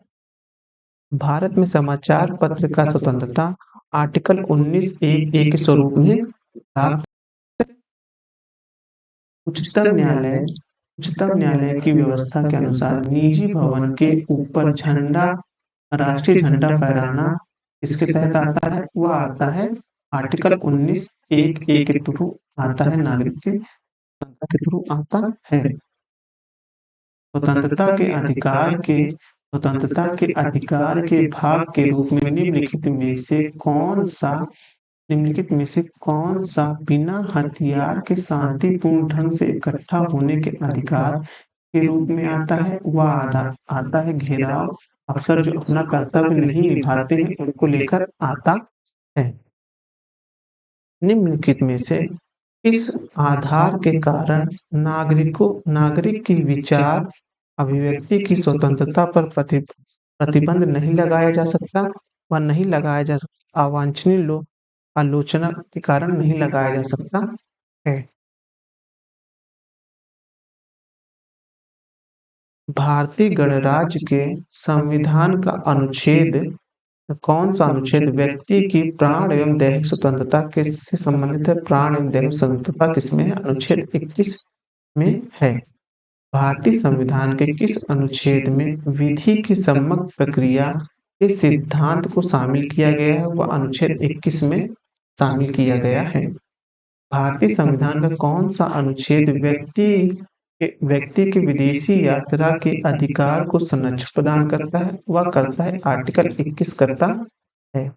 भारत में समाचार पत्र का स्वतंत्रता आर्टिकल 19 एक ए के स्वरूप में प्राप्त। उच्चतम न्यायालय की व्यवस्था के अनुसार निजी भवन के ऊपर राष्ट्रीय झंडा फहराना इसके तहत आता है। वह आता है आर्टिकल 19 एक ए के थ्रू आता है, नागरिक के थ्रू आता है। स्वतंत्रता के अधिकार के भाग के रूप में निम्नलिखित में से कौन सा बिना हथियार के शांतिपूर्ण ढंग से इकट्ठा होने के अधिकार के रूप में आता है? वह आता है घेराव। अफसर जो अपना कर्तव्य नहीं निभाते हैं उनको लेकर आता है। निम्नलिखित में से इस आधार के कारण नागरिक की विचार अभिव्यक्ति की स्वतंत्रता पर प्रतिबंध नहीं लगाया जा सकता व नहीं लगाया जा सकता, अवांछनीय आलोचना के कारण नहीं लगाया जा सकता है। भारतीय गणराज्य के संविधान का कौन सा अनुच्छेद व्यक्ति की प्राण एवं दैहिक स्वतंत्रता के से संबंधित है? प्राण एवं दैहिक स्वतंत्रता किसमें है? अनुच्छेद 21 में है। भारतीय संविधान के किस अनुच्छेद में विधि की सम्मत प्रक्रिया के सिद्धांत को शामिल किया गया है? वह अनुच्छेद 21 में शामिल किया गया है। भारतीय संविधान का कौन सा अनुच्छेद व्यक्ति के विदेशी यात्रा के अधिकार को संरक्षण प्रदान करता है? वह करता है आर्टिकल 21 करता है।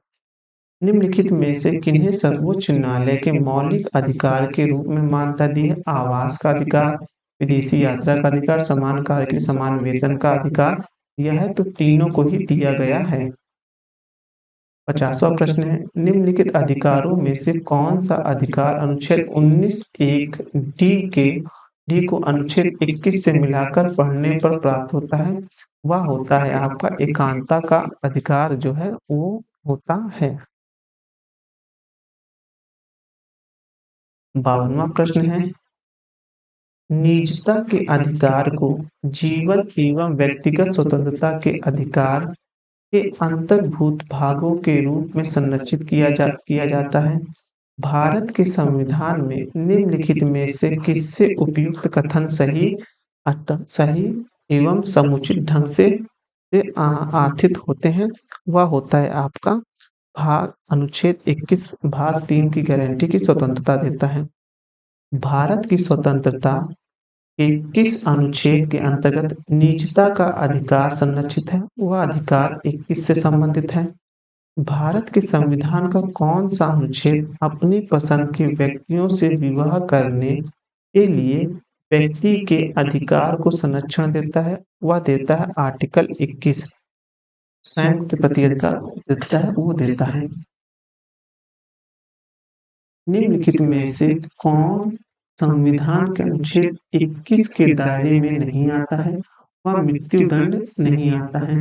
निम्नलिखित में से किन्हें सर्वोच्च न्यायालय के मौलिक अधिकार के रूप में मान्यता दी है? आवास का अधिकार, विदेशी यात्रा का अधिकार, समान कार्य के लिए समान वेतन का अधिकार। यह तो तीनों को ही दिया गया है। 50वां प्रश्न है, निम्नलिखित अधिकारों में से कौन-सा अधिकार अनुच्छेद 19 एक डी को अनुच्छेद 21 से मिलाकर पढ़ने पर प्राप्त होता है? वह होता है आपका एकांकता का अधिकार जो है वो होता है। 52वां प्रश्न है, निजता के अधिकार को जीवन एवं व्यक्तिगत स्वतंत्रता के अधिकार के अंतर्भूत भागों के रूप में संरक्षित किया जाता है। भारत के संविधान में निम्नलिखित में से किससे उपयुक्त कथन सही एवं समुचित ढंग से आर्थित होते हैं? वह होता है आपका भाग अनुच्छेद 21 भाग 3 की गारंटी की स्वतंत्रता देता है। भारत की स्वतंत्रता के किस अनुच्छेद के अंतर्गत निजता का अधिकार संरक्षित है? वह अधिकार 21 से संबंधित है। भारत के संविधान का कौन सा अनुच्छेद अपनी पसंद के व्यक्तियों से विवाह करने के लिए व्यक्ति के अधिकार को संरक्षण देता है? वह देता है आर्टिकल 21। स्वयं के प्रति अधिकार देता है, वो देता है। निम्नलिखित में से कौन संविधान के अनुच्छेद 21 के दायरे में नहीं आता है? वह मृत्यु दंड नहीं आता है।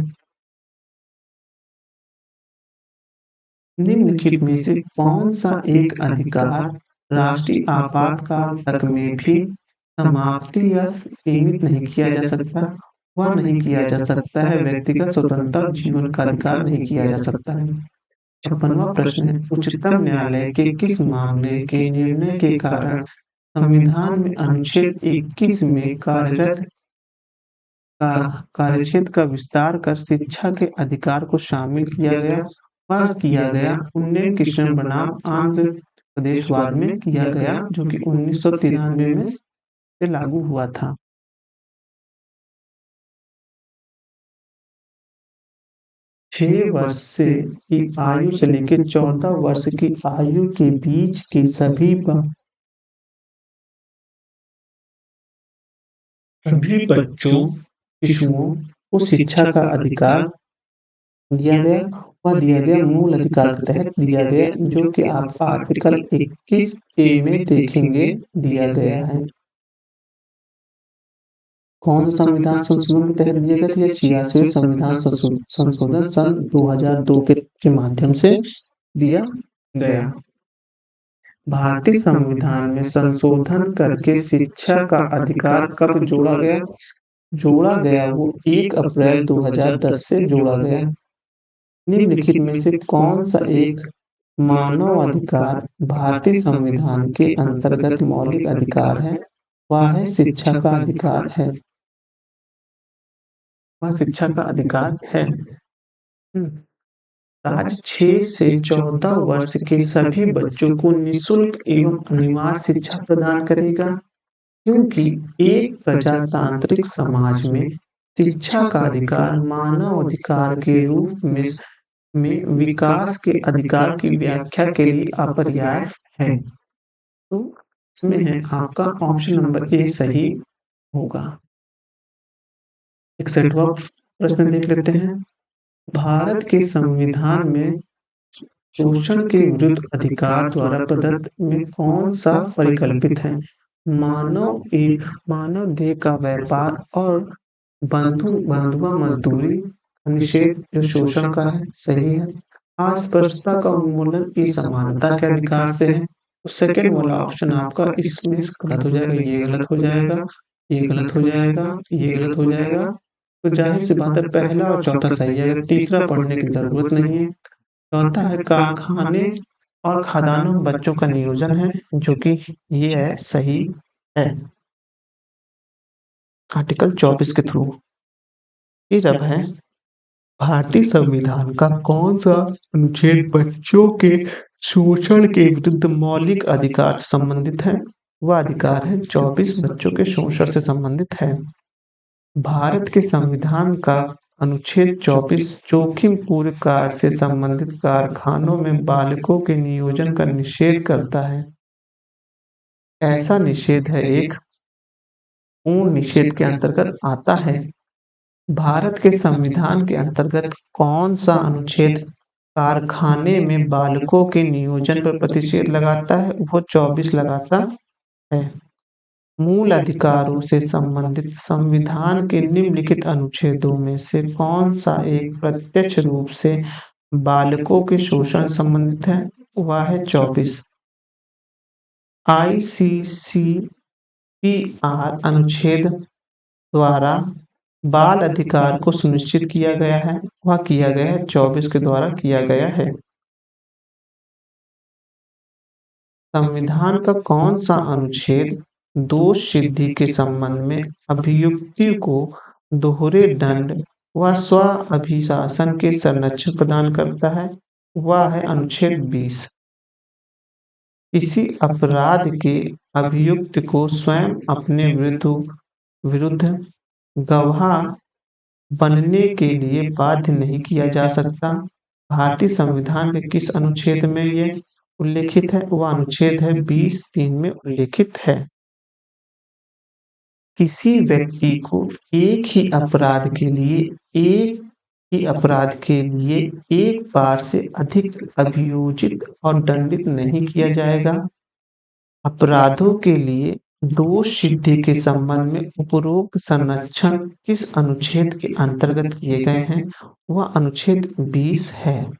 निम्नलिखित में से कौन सा एक अधिकार राष्ट्रीय आपातकाल तक में भी समाप्ति या सीमित नहीं किया जा सकता? वह नहीं किया जा सकता है व्यक्तिगत स्वतंत्रता जीवन का अधिकार नहीं किया जा सकता है। 56वां प्रश्न है, उच्चतम न्यायालय के किस मामले के निर्णय के कारण संविधान में अनुच्छेद 21 में कार्यक्षेत्र का विस्तार कर शिक्षा के अधिकार को शामिल किया गया? वह किया गया उन्नयन कृष्ण बनाम आंध्र प्रदेशवाद में किया गया, जो कि 1993 में से लागू हुआ था। 6 वर्ष की आयु से लेकर 14 वर्ष की आयु के बीच के सभी बच्चों शिशुओं को शिक्षा का अधिकार दिया गया। वह दिया गया मूल अधिकार के तहत दिया गया, जो कि आप आर्टिकल 21 ए में देखेंगे दिया गया है। कौन सा संविधान संशोधन के तहत दिया गया था? 86वें संविधान संशोधन सन 2002 के माध्यम से दिया गया। भारतीय संविधान में संशोधन करके शिक्षा का अधिकार कब जोड़ा गया? वो 1 अप्रैल 2010 से जोड़ा गया। निम्नलिखित में से कौन सा एक मानव अधिकार भारतीय संविधान के अंतर्गत मौलिक अधिकार है? वह है शिक्षा का अधिकार है। वह शिक्षा का अधिकार है। राज्य 6 से 14 वर्ष के सभी बच्चों को निःशुल्क एवं अनिवार्य शिक्षा प्रदान करेगा, क्योंकि एक प्रजातांत्रिक समाज में शिक्षा का अधिकार मानव अधिकार के रूप में विकास के अधिकार की व्याख्या के लिए अपर्याप्त है। तो इसमें है आपका ऑप्शन नंबर ए सही होगा। 61वां प्रश्न देख लेते हैं। भारत के संविधान में शोषण के विरुद्ध अधिकार द्वारा प्रदत्त में कौन सा परिकल्पित है? मानव देह का व्यापार और बंधुआ मजदूरी का निषेध जो शोषण का है, सही है। अस्पृश्यता का उन्मूलन इस समानता के अधिकार से है। तो सेकेंड वाला ऑप्शन आपका इसमें गलत हो जाएगा, ये गलत हो जाएगा, ये गलत हो जाएगा, ये गलत हो जाएगा। तो जाहिर सी बात है पहला और चौथा सही है, अगर तीसरा पढ़ने की जरूरत नहीं है। चौथा है कारखाने और खदानों में बच्चों का नियोजन है, जो कि ये है सही है आर्टिकल 24 के थ्रू। फिर अब है भारतीय संविधान का कौन सा अनुच्छेद बच्चों के शोषण के विरुद्ध मौलिक अधिकार से संबंधित है? वह अधिकार है 24 बच्चों के शोषण से संबंधित है। भारत के संविधान का अनुच्छेद 24 जोखिम पूर्ण कार्य से संबंधित कारखानों में बालकों के नियोजन का निषेध करता है। ऐसा निषेध है एक पूर्ण निषेध के अंतर्गत आता है। भारत के संविधान के अंतर्गत कौन सा अनुच्छेद कारखाने में बालकों के नियोजन पर प्रतिषेध लगाता है, वो 24 लगाता है। मूल अधिकारों से संबंधित संविधान के निम्नलिखित अनुच्छेदों में से कौन सा एक प्रत्यक्ष रूप से बालकों के शोषण संबंधित है? वह है 24। आईसीसीपीआर अनुच्छेद द्वारा बाल अधिकार को सुनिश्चित किया गया है, वह किया गया है 24 के द्वारा किया गया है। संविधान का कौन सा अनुच्छेद दोष सिद्धि के संबंध में अभियुक्ति को दोहरे दंड व स्व अभिशासन के संरक्षण प्रदान करता है? वह है अनुच्छेद 20। किसी अपराध के अभियुक्त को स्वयं अपने विरुद्ध गवाह बनने के लिए बाध्य नहीं किया जा सकता। भारतीय संविधान के किस अनुच्छेद में ये उल्लेखित है? वह अनुच्छेद है 20(3) में उल्लेखित है। किसी व्यक्ति को एक बार से अधिक अभियोजित और दंडित नहीं किया जाएगा। अपराधों के लिए दोष सिद्धि के संबंध में उपरोक्त संरक्षण किस अनुच्छेद के अंतर्गत किए गए हैं? वह अनुच्छेद 20 है।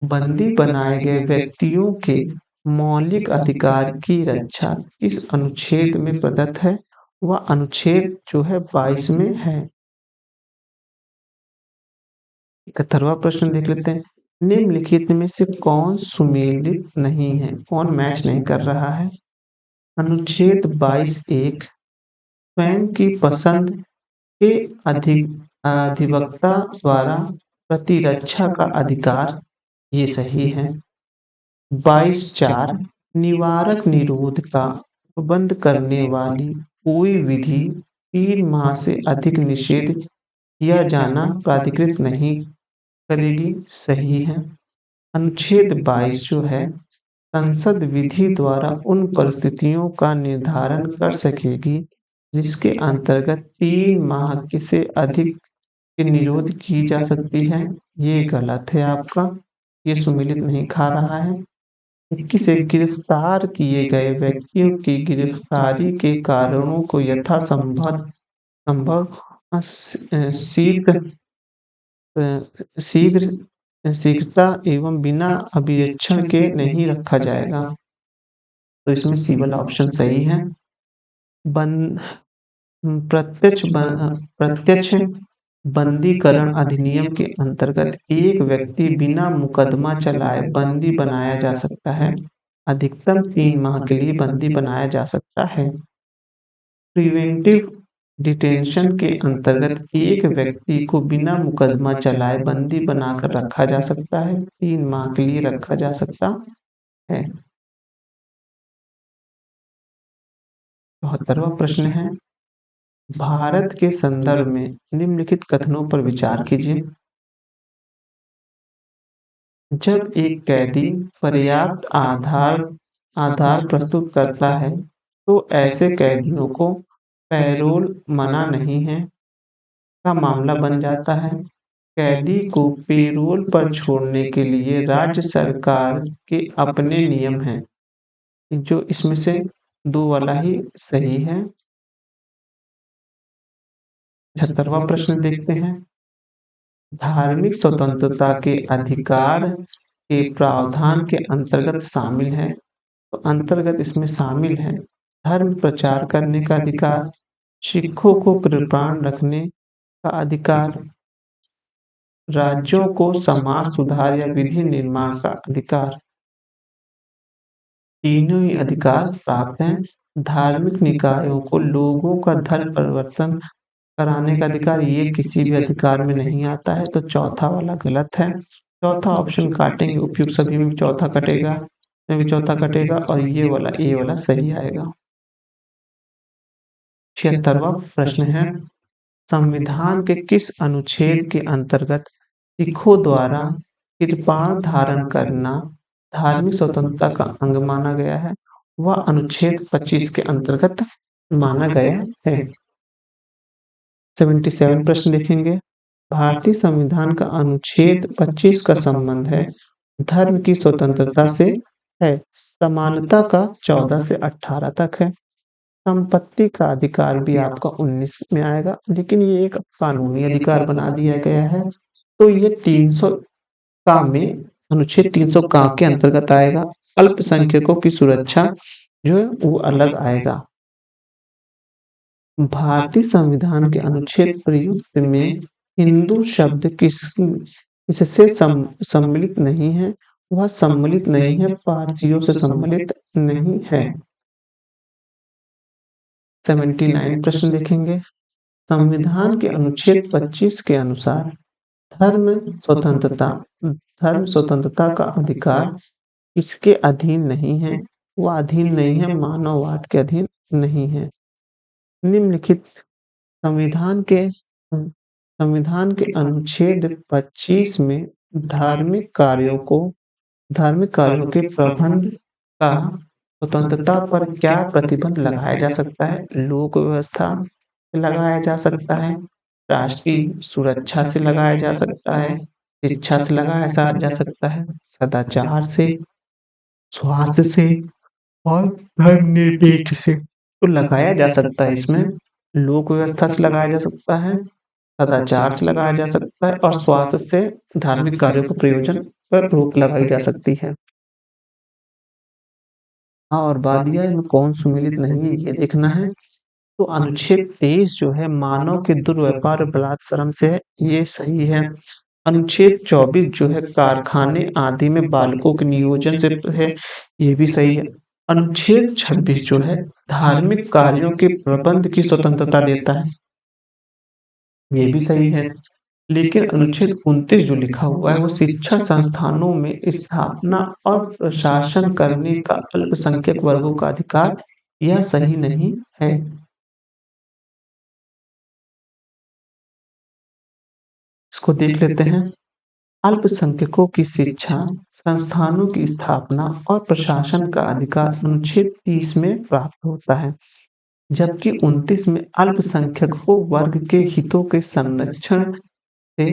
बंदी बनाए गए व्यक्तियों के मौलिक अधिकार की रक्षा किस अनुच्छेद में प्रदत्त है? वह अनुच्छेद जो है 22 में है। 71वां प्रश्न देख लेते हैं। निम्नलिखित में से कौन सुमेलित नहीं है, कौन मैच नहीं कर रहा है? अनुच्छेद 22(1) स्वयं की पसंद के अधिवक्ता द्वारा प्रतिरक्षा का अधिकार, ये सही है। 22(4) निवारक निरोध का उपबंध करने वाली कोई विधि 3 माह से अधिक निषेध किया जाना प्राधिकृत नहीं करेगी, सही है। अनुच्छेद 22 जो है संसद विधि द्वारा उन परिस्थितियों का निर्धारण कर सकेगी जिसके अंतर्गत 3 माह से अधिक के निरोध की जा सकती है, ये गलत है आपका, ये सुमेलित नहीं खा रहा है। 21 गिरफ्तार किए गए व्यक्तियों की गिरफ्तारी के कारणों को यथासंभव संभव शीघ्रता एवं बिना अभिरक्षण के नहीं रखा जाएगा, तो इसमें सी वाला ऑप्शन सही है। प्रत्यक्ष बंदीकरण अधिनियम के अंतर्गत एक व्यक्ति बिना मुकदमा चलाए बंदी बनाया जा सकता है। अधिकतम 3 माह के लिए बंदी बनाया जा सकता है। प्रिवेंटिव डिटेंशन के अंतर्गत एक व्यक्ति को बिना मुकदमा चलाए बंदी बनाकर रखा जा सकता है, 3 माह के लिए रखा जा सकता है। 74वां प्रश्न है, भारत के संदर्भ में निम्नलिखित कथनों पर विचार कीजिए। जब एक कैदी पर्याप्त आधार प्रस्तुत करता है तो ऐसे कैदियों को पैरोल मना नहीं है का मामला बन जाता है। कैदी को पैरोल पर छोड़ने के लिए राज्य सरकार के अपने नियम हैं, जो इसमें से 2 वाला ही सही है। 76वां प्रश्न देखते हैं। धार्मिक स्वतंत्रता के अधिकार के प्रावधान के अंतर्गत शामिल है, तो अंतर्गत इसमें शामिल है धर्म प्रचार करने का अधिकार, सिखों को प्राण रखने का अधिकार, राज्यों को समाज सुधार या विधि निर्माण का अधिकार। तीनों ही अधिकार प्राप्त हैं। धार्मिक निकायों को लोगों का धर्म परिवर्तन कराने का अधिकार, ये किसी भी अधिकार में नहीं आता है, तो चौथा वाला गलत है। चौथा ऑप्शन काटेंगे, उपयुक्त सभी में भी चौथा कटेगा, में भी चौथा कटेगा और ये वाला सही आएगा। 76वां प्रश्न है, संविधान के किस अनुच्छेद के अंतर्गत सिखों द्वारा कृपाण धारण करना धार्मिक स्वतंत्रता का अंग माना गया है? वह अनुच्छेद 25 के अंतर्गत माना गया है। 77 प्रश्न देखेंगे। भारतीय संविधान का अनुच्छेद 25 का संबंध है धर्म की स्वतंत्रता से है। समानता का 14 से 18 तक है। संपत्ति का अधिकार भी आपका 19 में आएगा, लेकिन ये एक कानूनी अधिकार बना दिया गया है, तो ये 300 का में अनुच्छेद 300 का के अंतर्गत आएगा। अल्पसंख्यकों की सुरक्षा जो है वो अलग आएगा। भारतीय संविधान के अनुच्छेद प्रयुक्त में हिंदू शब्द किससे सम्मिलित नहीं है, वह सम्मिलित नहीं है, पारसियों से सम्मिलित नहीं है। 79 प्रश्न देखेंगे। संविधान के अनुच्छेद 25 के अनुसार धर्म स्वतंत्रता धर्म स्वतंत्रता का अधिकार किसके अधीन नहीं है? वह अधीन नहीं है, मानववाद के अधीन नहीं है। निम्नलिखित संविधान के अनुच्छेद 25 में धार्मिक कार्यों के प्रबंध का स्वतंत्रता पर क्या प्रतिबंध लगाया जा सकता है? लोक व्यवस्था से लगाया जा सकता है, राष्ट्रीय सुरक्षा से लगाया जा सकता है, शिक्षा से लगाया जा सकता है, सदाचार से, स्वास्थ्य से और धर्मनिरपेक्ष से। तो लगाया जा सकता है इसमें लोक व्यवस्था से लगाया जा सकता है, सदाचार से लगाया जा सकता है और स्वास्थ्य से धार्मिक कार्यों के प्रयोजन पर रोक लगाई जा सकती है। हाँ, और वादियाँ में कौन सुमेलित नहीं है ये देखना है। तो अनुच्छेद 23 जो है मानव के दुर्व्यापार और बलात्श्रम से है, ये सही है। अनुच्छेद 24 जो है कारखाने आदि में बालकों के नियोजन से है, ये भी सही है। अनुच्छेद 26 जो है धार्मिक कार्यों के प्रबंध की स्वतंत्रता देता है, ये भी सही है। लेकिन अनुच्छेद 29 जो लिखा हुआ है वो शिक्षा संस्थानों में स्थापना और प्रशासन करने का अल्पसंख्यक वर्गों का अधिकार, यह सही नहीं है। इसको देख लेते हैं। अल्पसंख्यकों की शिक्षा संस्थानों की स्थापना और प्रशासन का अधिकार अनुच्छेद 30 में प्राप्त होता है, जबकि 29 में अल्पसंख्यकों वर्ग के हितों के संरक्षण से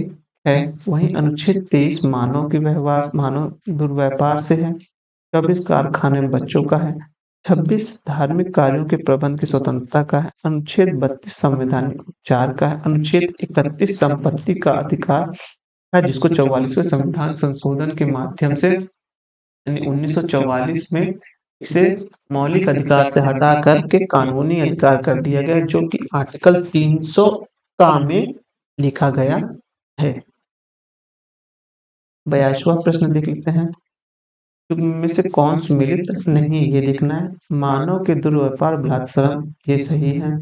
है। वहीं अनुच्छेद 23 मानव दुर्व्यापार से है। 24 कारखाने में बच्चों का है। 26 धार्मिक कार्यों के प्रबंध की स्वतंत्रता का है। अनुच्छेद 32 संवैधानिक उपचार का है। अनुच्छेद 31 संपत्ति का अधिकार है, जिसको 44वें संविधान संशोधन के माध्यम से यानी 1944 में इसे मौलिक अधिकार से हटा करके कानूनी अधिकार कर दिया गया, जो कि आर्टिकल 300 का में लिखा गया है। 82वां प्रश्न देख लेते हैं। में से कौन सुमेलित नहीं, ये देखना है। मानव के दुर्व्यापार बलात्श्रम, ये सही है।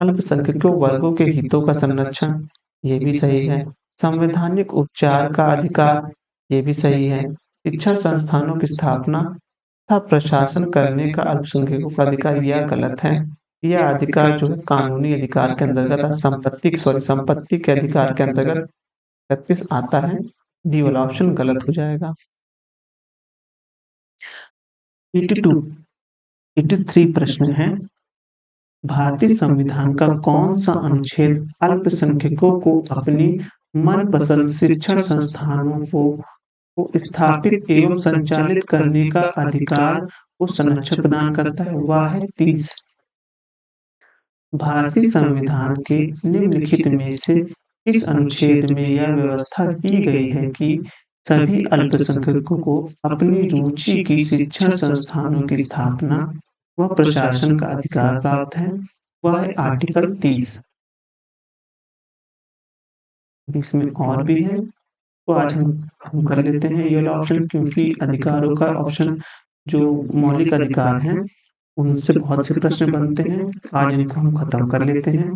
अल्पसंख्यकों वर्गों के हितों का संरक्षण, ये भी सही है। संवैधानिक उपचार का अधिकार, ये भी सही है। शिक्षा संस्थानों की स्थापना तथा प्रशासन करने का अल्पसंख्यकों का अधिकार, यह गलत है। यह अधिकार जो है कानूनी अधिकार के अंतर्गत संपत्ति के अधिकार के अंतर्गत 31 आता है। डी वाला ऑप्शन गलत हो जाएगा। 83 प्रश्न है। भारतीय संविधान का कौन सा अनुच्छेद अल्पसंख्यकों को अपनी मनपसंद शिक्षण संस्थानों को स्थापित एवं संचालित करने का अधिकार को संरक्षण प्रदान करता है? वह है 30। भारतीय संविधान के निम्नलिखित में से किस अनुच्छेद में यह व्यवस्था की गई है कि सभी अल्पसंख्यकों को अपनी रुचि की शिक्षण संस्थानों की स्थापना व प्रशासन का अधिकार प्राप्त है? वह है आर्टिकल 30। इसमें और भी है, तो आज हम कर लेते हैं ये वाला ऑप्शन, क्योंकि अधिकारों का ऑप्शन जो मौलिक अधिकार हैं उनसे बहुत से प्रश्न बनते हैं। आज इनको हम खत्म कर लेते हैं,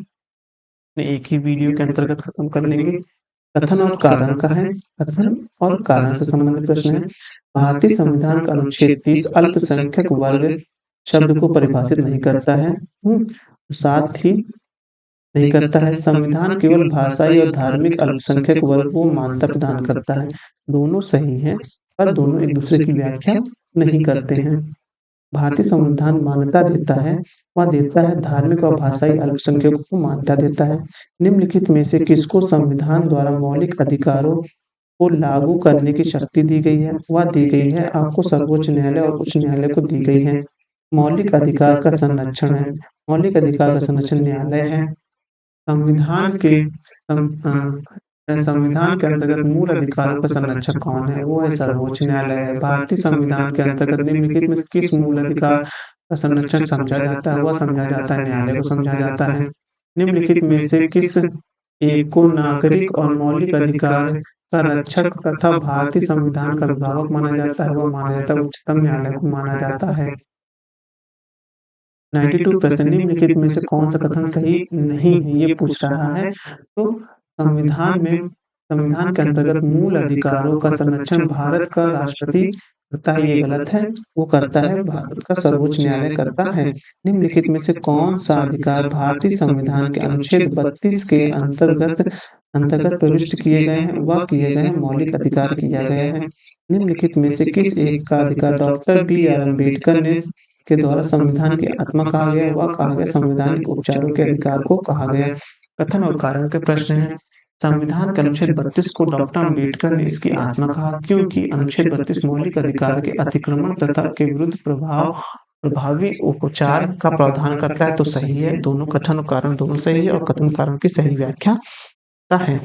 एक ही वीडियो के अंतर्गत खत्म कर लेंगे। कथन और कारण का है। कथन और कारण से संबंधित प्रश्न है। भारतीय संविधान का अनुच्छेद 30 अल्पसंख्यक वर्ग शब्द को परिभाषित नहीं करता है, साथ ही नहीं करता है। संविधान केवल भाषाई और धार्मिक अल्पसंख्यक वर्ग को मान्यता प्रदान करता है। दोनों सही है, पर दोनों एक दूसरे की व्याख्या नहीं करते हैं। भारतीय संविधान मान्यता देता है, वह देता है धार्मिक और भाषाई अल्पसंख्यकों को मान्यता देता है। निम्नलिखित में से किसको संविधान द्वारा मौलिक अधिकारों को लागू करने की शक्ति दी गई है? वह दी गई है आपको सर्वोच्च न्यायालय और उच्च न्यायालय को दी गई है। मौलिक अधिकार का संरक्षण है। मौलिक अधिकार का संरक्षण न्यायालय है। संविधान के संविधान के अंतर्गत मूल अधिकारों का संरक्षक कौन है? वो है सर्वोच्च न्यायालय है। भारतीय संविधान के अंतर्गत निम्नलिखित में से किस मूल अधिकार का संरक्षण समझा जाता है? वह समझा जाता है न्यायालय को समझा जाता है। निम्नलिखित में से किस एक को नागरिक और मौलिक अधिकार का रक्षक तथा भारतीय संविधान का अभिभावक माना जाता है? वह माना जाता है उच्चतम न्यायालय को माना जाता है। 92% निम्नलिखित में से कौन-सा कथन सही नहीं है, ये पूछ रहा है। तो संविधान में संविधान के अंतर्गत मूल अधिकारों का संरक्षण भारत का राष्ट्रपति करता है, ये गलत है। वो करता है भारत का सर्वोच्च न्यायालय करता है। निम्नलिखित में से कौन-सा अधिकार भारतीय संविधान के अनुच्छेद 32 के अंतर्गत अंतर्गत प्रविष्ट किए गए हैं? वह किए गए हैं मौलिक अधिकार किया गया है। निम्नलिखित में से किस एक का अधिकार डॉक्टर बी आर अम्बेडकर ने के द्वारा संविधान की आत्मा कहा गया है? वह कहा गया संवैधानिक उपचारों के अधिकार को कहा गया। कथन और कारण के प्रश्न हैं। संविधान के अनुच्छेद 32 को डॉक्टर अम्बेडकर ने इसकी आत्मा कहा क्योंकि अनुच्छेद 32 मौलिक अधिकार के अतिक्रमण तथा के विरुद्ध प्रभावी उपचार का प्रावधान करता है, तो सही है। दोनों कथन और कारण दोनों सही है और कथन कारण की सही व्याख्या है।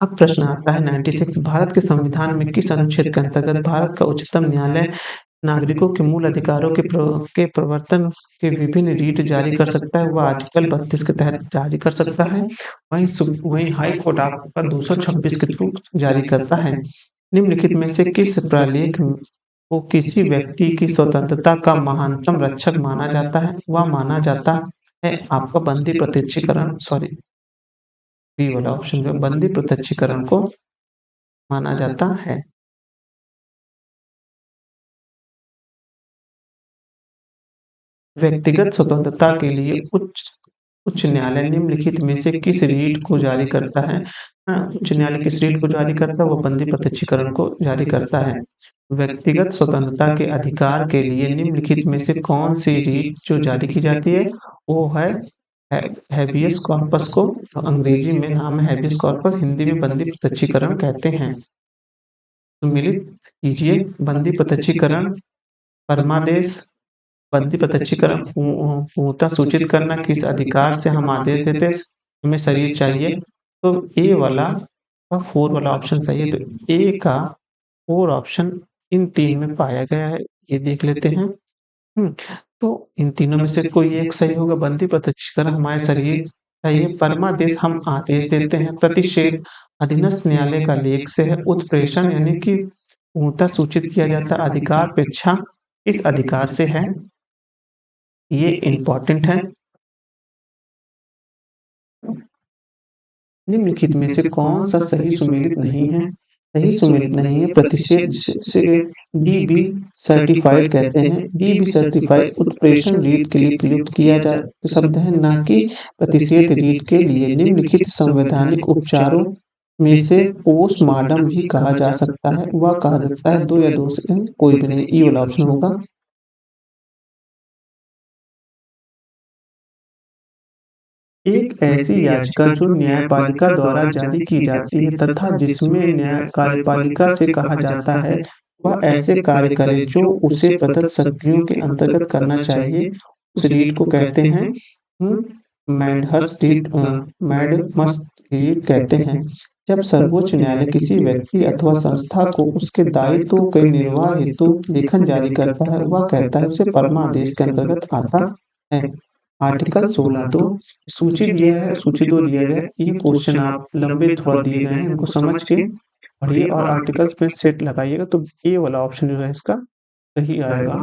अब प्रश्न आता है 96 भारत के संविधान में किस अनुच्छेद के अंतर्गत भारत का उच्चतम न्यायालय नागरिकों के मूल अधिकारों के प्रवर्तन के विभिन्न रीट जारी कर सकता है? वह आर्टिकल 32 के तहत जारी कर सकता है। वहीं हाई कोर्ट आपका 226 के थ्रू जारी करता है। निम्नलिखित में से किस प्रलेख को किसी व्यक्ति की स्वतंत्रता का महानतम रक्षक माना जाता है? वह माना जाता है आपका बंदी प्रत्यक्षीकरण बी वाला ऑप्शन जो बंदी प्रत्यक्षीकरण को माना जाता है। व्यक्तिगत स्वतंत्रता के लिए उच्च उच्च न्यायालय निम्नलिखित में से किस रीट को जारी करता है? उच्च न्यायालय किस रीट को जारी करता है? वो बंदी प्रत्यक्षीकरण को जारी करता है। व्यक्तिगत स्वतंत्रता के अधिकार के लिए निम्नलिखित में से कौन सी रीट जो जारी की जाती है? वो है हैबियस कॉर्पस को अंग्रेजी में नाम है हैबियस कॉर्पस, हिंदी में बंदी प्रत्यक्षीकरण कहते हैं। सम्मिलित कीजिए बंदी प्रत्यक्षीकरण परमादेश बंदी प्रत्यक्षीकरण पूर्णतः सूचित करना किस अधिकार से हम आदेश देते हमें शरीर चाहिए, तो ए वाला और 4 वाला ऑप्शन सही है। तो ए का 4 ऑप्शन इन 3 में पाया गया है, ये देख लेते हैं। तो इन तीनों में से कोई एक सही होगा। बंदी प्रत्यक्षीकरण हमारे शरीर चाहिए, परमादेश हम आदेश देते हैं, प्रतिषेध अधीनस्थ न्यायालय का लेख से है, उत्प्रेषण यानी कि पूर्णतः सूचित किया जाता है, अधिकार पेक्षा इस अधिकार से है, ये इम्पोर्टेंट है। निम्नलिखित में से कौन सा सही सुमेलित नहीं है? सही सुमेलित नहीं है प्रतिषेध से डीबी सर्टिफाइड कहते हैं। डीबी सर्टिफाइड उत्प्रेषण रीट के लिए प्रयुक्त किया जा शब्द है, ना कि प्रतिषेध रीट के लिए। निम्नलिखित संवैधानिक उपचारों में से पोस्टमार्टम भी कहा जा सकता है, वह कहा जाता है 2 या 2 से कोई भी नहीं, ई वाला ऑप्शन होगा। एक ऐसी याचिका जो न्यायपालिका द्वारा जारी की जाती है तथा जिसमें न्याय कार्यपालिका से कहा जाता है वह ऐसे कार्य करे जो उसे प्रदत्त शक्तियों के अंतर्गत करना चाहिए, उस रीट को कहते हैं मैडहर्स्ट रीट मैडमस्ट रीट कहते हैं। जब सर्वोच्च न्यायालय किसी व्यक्ति अथवा संस्था को उसके दायित्वों के निर्वाह हेतु लेखन जारी करता है, वह कहता है उसे परमादेश के अंतर्गत आता है। आर्टिकल 16(2) सूची दिया है, सूची 2 दिया गया है। ये क्वेश्चन आप लंबे थोड़ा दिए गए हैं, इनको समझ के पढ़िए और आर्टिकल्स पे सेट लगाइएगा, तो ये वाला ऑप्शन जो है इसका सही आएगा।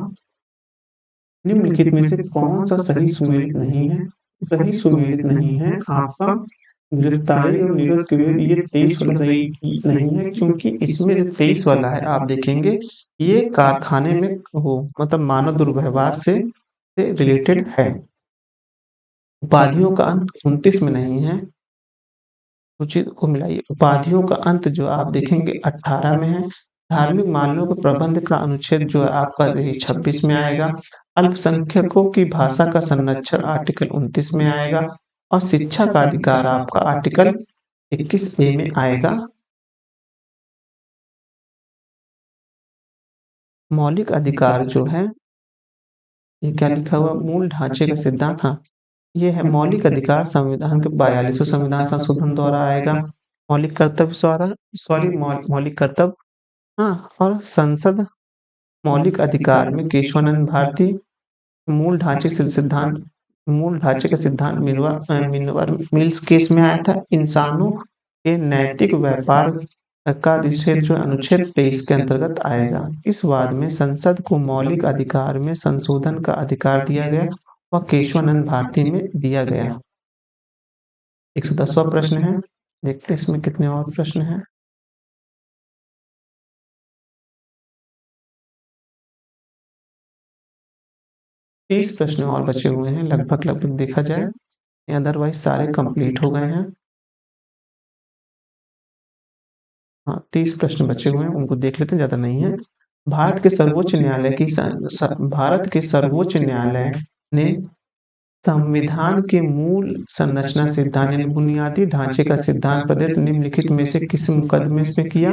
निम्नलिखित में से कौन सा सही सुमेलित नहीं है? सही सुमेलित नहीं है आपका गिरफ्तारी और निरोध के विरुद्ध, ये 23 वाला सही नहीं है क्योंकि इसमें जो 23 वाला है आप देखेंगे ये कारखाने में हो मतलब मानव दुर्व्यवहार से रिलेटेड है। उपाधियों का अंत 29 में नहीं है, सूची को मिलाइए। उपाधियों का अंत जो आप देखेंगे 18 में है, धार्मिक मान्यों के प्रबंध का अनुच्छेद जो है आपका यही 26 में आएगा। अल्पसंख्यकों की भाषा का संरक्षण आर्टिकल 29 में आएगा और शिक्षा का अधिकार आपका आर्टिकल 21 ए में आएगा। मौलिक अधिकार जो है, ये क्या लिखा हुआ मूल ढांचे का सिद्धांत, हाँ, ये है मौलिक अधिकार संविधान के 42वें संविधान संशोधन द्वारा आएगा। मौलिक कर्तव्य द्वारा, मौलिक कर्तव्य, हाँ, और संसद मौलिक अधिकार में केशवानंद भारती मूल ढांचे का सिद्धांत मिनर्वा मिल्स केस में आया था। इंसानों के नैतिक व्यापार का निषेध जो अनुच्छेद 23 के अंतर्गत आएगा। इस वाद में संसद को मौलिक अधिकार में संशोधन का अधिकार दिया गया व केशवानंद भारती में दिया गया। 110वां प्रश्न है। देखते हैं इसमें कितने और प्रश्न हैं। 30 प्रश्न और बचे हुए हैं लगभग देखा जाए, अदरवाइज सारे कंप्लीट हो गए हैं। हाँ, 30 प्रश्न बचे हुए हैं, उनको देख लेते हैं, ज़्यादा नहीं है। भारत के सर्वोच्च न्यायालय ने संविधान के मूल संरचना सिद्धांत यानी बुनियादी ढांचे का सिद्धांत प्रदत्त निम्नलिखित में से किस मुकदमे में किया?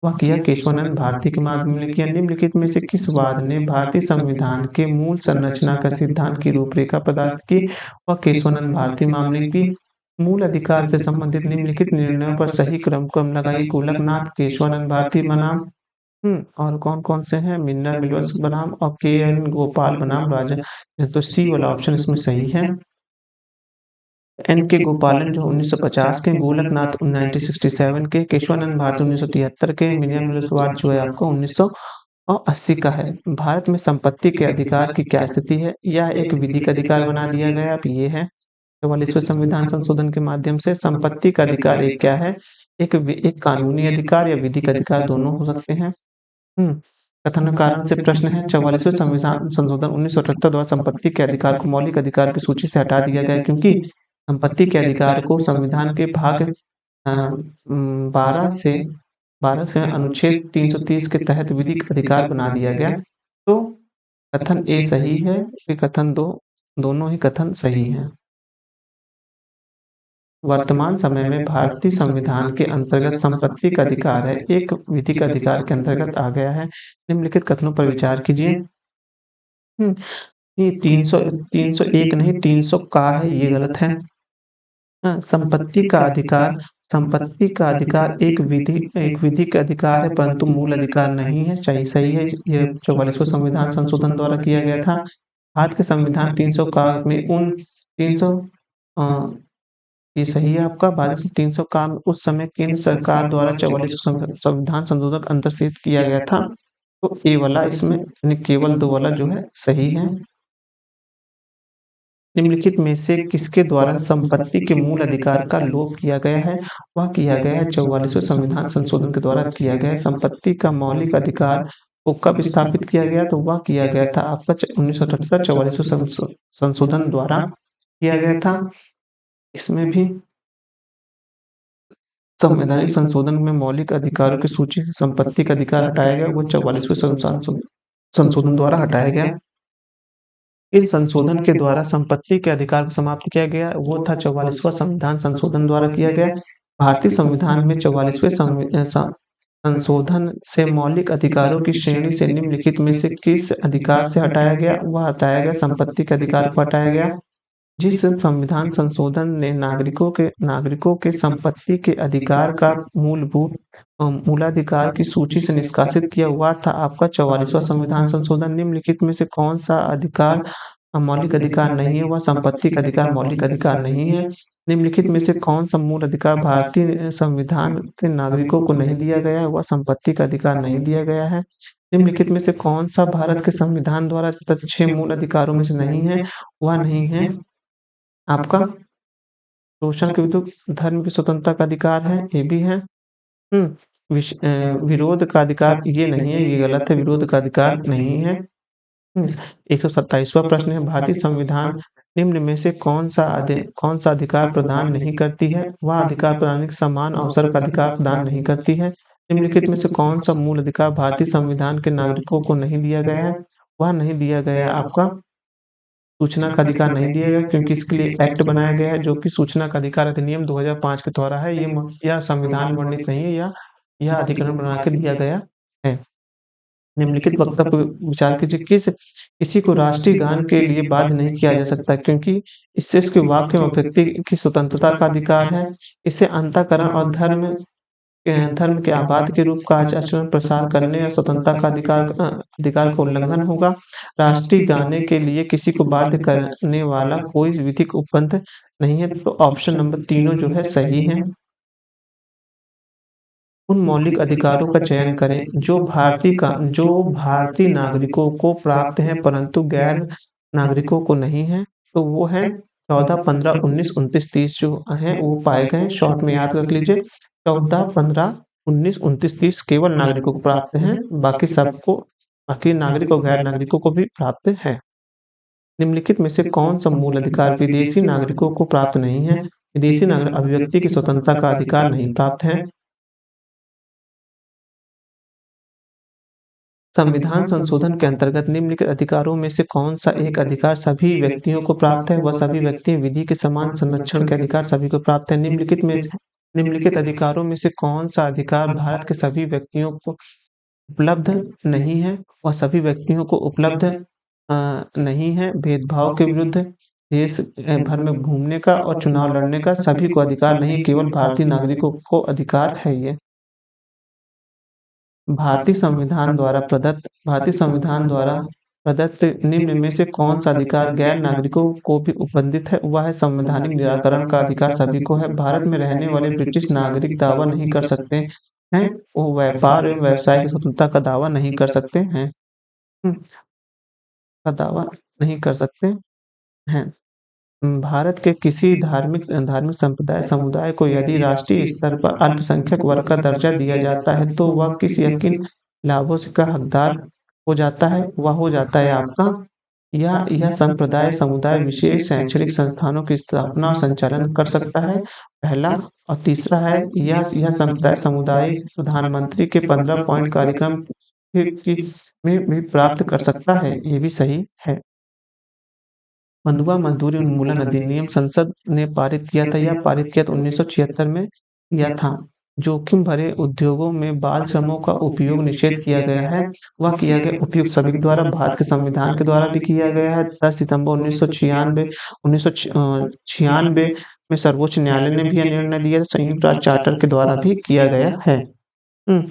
वह किया केशवानंद भारती के माध्यम से किया। निम्नलिखित में से किस वाद ने भारतीय संविधान के मूल संरचना का सिद्धांत की रूपरेखा प्रदान की? वह केशवानंद भारती मामले की। मूल अधिकार से संबंधित निम्नलिखित निर्णयों पर सही क्रम लगाई। गोलकनाथ केशवानंद भारती बनाम और कौन-कौन से हैं? मिन्ना मिलर्स बनाम और के.एन. गोपाल बनाम राजा। तो सी वाला ऑप्शन इसमें सही है। एन के गोपालन जो 1950 के, गोलकनाथ 1967 के, केशवानंद भारती 1973 के, मिन्ना मिलर्स जो है आपको 1980 का है। भारत में संपत्ति के अधिकार की क्या स्थिति है? यह एक विधिक अधिकार बना दिया गया। अब ये है 44वें संविधान संशोधन के माध्यम से संपत्ति का अधिकार एक क्या है? एक कानूनी अधिकार या विधिक अधिकार दोनों हो सकते हैं। कथन कारण से प्रश्न है। 44वें संविधान संशोधन 1978 द्वारा संपत्ति के अधिकार को मौलिक अधिकार की सूची से हटा दिया गया क्योंकि संपत्ति के अधिकार को संविधान के भाग 12 से अनुच्छेद 330 के तहत विधिक अधिकार बना दिया गया। तो कथन ए सही है, फिर कथन दो, दोनों ही कथन सही हैं। वर्तमान समय में भारतीय संविधान के अंतर्गत संपत्ति का अधिकार है, एक विधिक अधिकार के अंतर्गत आ गया है। निम्नलिखित कथनों पर विचार कीजिए। ये 301 नहीं 300 का है, ये गलत है। संपत्ति का अधिकार एक विधिक अधिकार है परंतु मूल अधिकार नहीं है। सही है। ये 44वें संविधान संशोधन द्वारा किया गया था। भारत के संविधान 300 का में उन 300 ये सही है आपका। भारत के 300 का उस समय केंद्र सरकार द्वारा 44वें संविधान संशोधन अंतर्निहित किया गया था। तो ए वाला इसमें केवल 2 वाला जो है सही है। निम्नलिखित में से किसके द्वारा संपत्ति के मूल अधिकार का लोप किया गया है? वह किया गया है 44वें संविधान संशोधन के द्वारा किया गया है। संपत्ति का मौलिक अधिकार को कब स्थापित किया गया? तो वह किया गया था आपका 1978 44वें संशोधन द्वारा किया गया था। इसमें भी संवैधानिक संशोधन में मौलिक अधिकारों की सूची से संपत्ति का अधिकार हटाया गया। वो 44वें संशोधन द्वारा हटाया गया। इस संशोधन के द्वारा संपत्ति के अधिकार को समाप्त किया गया। वो था 44वां संविधान संशोधन द्वारा किया गया। भारतीय संविधान में 44वें संशोधन से मौलिक अधिकारों की श्रेणी से निम्नलिखित में से किस अधिकार से हटाया गया? वह हटाया गया संपत्ति के अधिकार को हटाया गया। जिस संविधान संशोधन ने नागरिकों के संपत्ति के अधिकार का मूलाधिकार की सूची से निष्कासित किया हुआ था आपका 44वां संविधान संशोधन। निम्नलिखित में से कौन सा अधिकार मौलिक अधिकार नहीं है? वह संपत्ति का अधिकार मौलिक अधिकार नहीं है। निम्नलिखित में से कौन सा मूल अधिकार भारतीय संविधान के नागरिकों को नहीं दिया गया है? वह संपत्ति का अधिकार नहीं दिया गया है। निम्नलिखित में से कौन सा भारत के संविधान द्वारा 6 मूल अधिकारों में से नहीं है? वह नहीं है आपका शोषण के विरुद्ध धर्म की स्वतंत्रता का अधिकार है, ये भी है। विरोध का अधिकार ये नहीं है, ये गलत है, विरोध का अधिकार नहीं है। 127वां प्रश्न है। भारतीय संविधान निम्न में से कौन सा अधिकार प्रदान नहीं करती है? वह अधिकार प्रदान समान अवसर का अधिकार प्रदान नहीं करती है। निम्नलिखित में से कौन-सा मूल अधिकार भारतीय संविधान के नागरिकों को नहीं दिया गया है? वह नहीं दिया गया है आपका सूचना का अधिकार नहीं दिया गया क्योंकि इसके लिए एक्ट बनाया गया है जो कि सूचना का अधिकार अधिनियम 2005 के द्वारा है। यह संविधान में वर्णित नहीं है या यह अधिकरण बना के दिया गया है। निम्नलिखित वक्तव्य पर विचार कीजिए किसी को राष्ट्रीय गान के लिए बाध्य नहीं किया जा सकता क्योंकि इससे उसके वाक्य एवं व्यक्ति की स्वतंत्रता का अधिकार है। इससे अंतःकरण और धर्म के आबाद के रूप का आचरण प्रसार करने या स्वतंत्रता का अधिकार का उल्लंघन होगा। राष्ट्रीय गाने के लिए किसी को बाध्य करने वाला कोई विधिक उपबंध नहीं है, तो ऑप्शन नंबर तीनों जो है सही है। उन मौलिक अधिकारों का चयन करें जो भारतीय नागरिकों को प्राप्त हैं परंतु गैर नागरिकों को नहीं है। तो वो है 14, 15, 19, 29, 30 जो हैं वो पाए गए हैं। शॉर्ट में याद रख लीजिए 14, 15, 19, 29, 30 केवल नागरिकों को प्राप्त हैं, बाकी नागरिक और गैर नागरिकों को भी प्राप्त है। निम्नलिखित में से कौन सा मूल अधिकार विदेशी नागरिकों को प्राप्त नहीं है? विदेशी नागरिक अभिव्यक्ति की स्वतंत्रता का अधिकार नहीं प्राप्त है। संविधान संशोधन के अंतर्गत निम्नलिखित अधिकारों में से कौन-सा एक अधिकार सभी व्यक्तियों को प्राप्त है? वह सभी व्यक्ति विधि के समान संरक्षण के अधिकार सभी को प्राप्त है। निम्नलिखित अधिकारों में से कौन-सा अधिकार भारत के सभी व्यक्तियों को उपलब्ध नहीं है? वह सभी व्यक्तियों को उपलब्ध नहीं है। भेदभाव के विरुद्ध देश भर में घूमने का और चुनाव लड़ने का सभी को अधिकार नहीं, केवल भारतीय नागरिकों को अधिकार है ये। भारतीय संविधान द्वारा प्रदत्त निम्न में से कौन-सा अधिकार गैर नागरिकों को भी उपबंधित है? वह है संवैधानिक निराकरण का अधिकार सभी को है। भारत में रहने वाले ब्रिटिश नागरिक दावा नहीं कर सकते हैं, वो व्यापार एवं व्यवसाय की स्वतंत्रता का दावा नहीं कर सकते हैं। हुँ, का दावा नहीं कर सकते हैं। भारत के किसी धार्मिक धार्मिक संप्रदाय समुदाय को यदि राष्ट्रीय स्तर पर अल्पसंख्यक वर्ग का दर्जा दिया जाता है, तो वह किस या किन लाभों से का हकदार हो जाता है? वह हो जाता है आपका यह संप्रदाय समुदाय विशेष शैक्षणिक संस्थानों की स्थापना और संचालन कर सकता है, पहला। और तीसरा है यह संप्रदाय समुदाय प्रधानमंत्री के 15 पॉइंट कार्यक्रम की में भी प्राप्त कर सकता है, ये भी सही है। बंधुआ मजदूरी उन्मूलन अधिनियम संसद ने पारित किया था। यह पारित किया था 1976 में किया था। जोखिम भरे उद्योगों में बाल श्रमों का उपयोग निषेध किया गया है। वह किया गया उपयुक्त सभी के द्वारा, भारत के संविधान के द्वारा भी किया गया है। 10 सितंबर 1996 में सर्वोच्च न्यायालय ने भी यह निर्णय दिया। संयुक्त राष्ट्र चार्टर के द्वारा भी किया गया है। हुँ।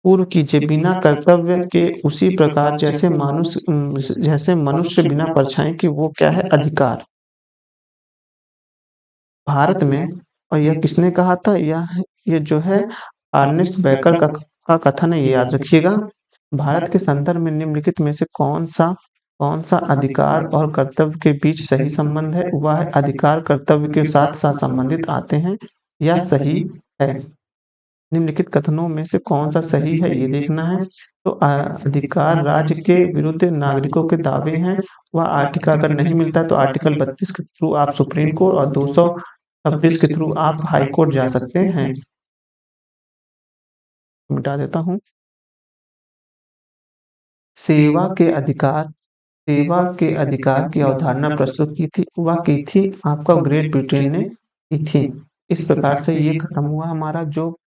पूर्व कीजिए बिना कर्तव्य के उसी प्रकार जैसे मनुष्य बिना परछाई के वो क्या है अधिकार। भारत में और यह किसने कहा था? ये जो है अर्नेस्ट बेकर का कथन है, ये याद रखिएगा। भारत के संदर्भ में निम्नलिखित में से कौन-सा अधिकार और कर्तव्य के बीच सही संबंध है? वह है अधिकार कर्तव्य के साथ-साथ संबंधित आते हैं, यह सही है। निम्नलिखित कथनों में से कौन-सा सही है ये देखना है। तो अधिकार राज्य के विरुद्ध नागरिकों के दावे हैं, वह आर्टिकल अगर नहीं मिलता तो आर्टिकल 32 के थ्रू आप सुप्रीम कोर्ट और 226 के थ्रू आप हाई कोर्ट जा सकते हैं। मिटा देता हूँ। सेवा के अधिकार सेवा के अधिकार की अवधारणा प्रस्तुत की थी, वह की थी आपका ग्रेट ब्रिटेन ने की थी। इस प्रकार से ये खत्म हुआ हमारा जो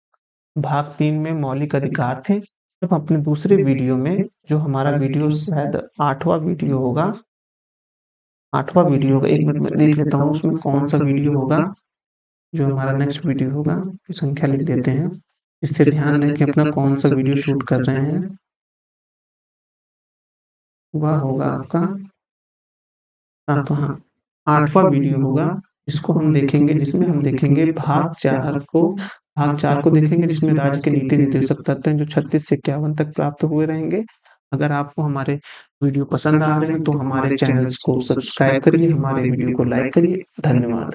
भाग 3 में मौलिक अधिकार थे। अब अपने दूसरे वीडियो में जो हमारा वीडियो शायद 8वाँ वीडियो होगा, 1 मिनट में देख लेता हूँ उसमें कौन-सा वीडियो होगा, जो हमारा नेक्स्ट वीडियो होगा, संख्या लिख देते हैं। इससे ध्यान रहे कि अपना कौन-सा वीडियो शूट कर रहे हैं। वह होगा आपका तो हाँ, 8वाँ वीडियो होगा, जिसको हम देखेंगे जिसमें हम देखेंगे भाग 4 को देखेंगे जिसमें राज्य के नीति निर्देशक तत्व हैं जो 36 से 51 तक प्राप्त हुए रहेंगे। अगर आपको हमारे वीडियो पसंद आ रहे हैं तो हमारे चैनल्स को सब्सक्राइब करिए, हमारे वीडियो को लाइक करिए। धन्यवाद।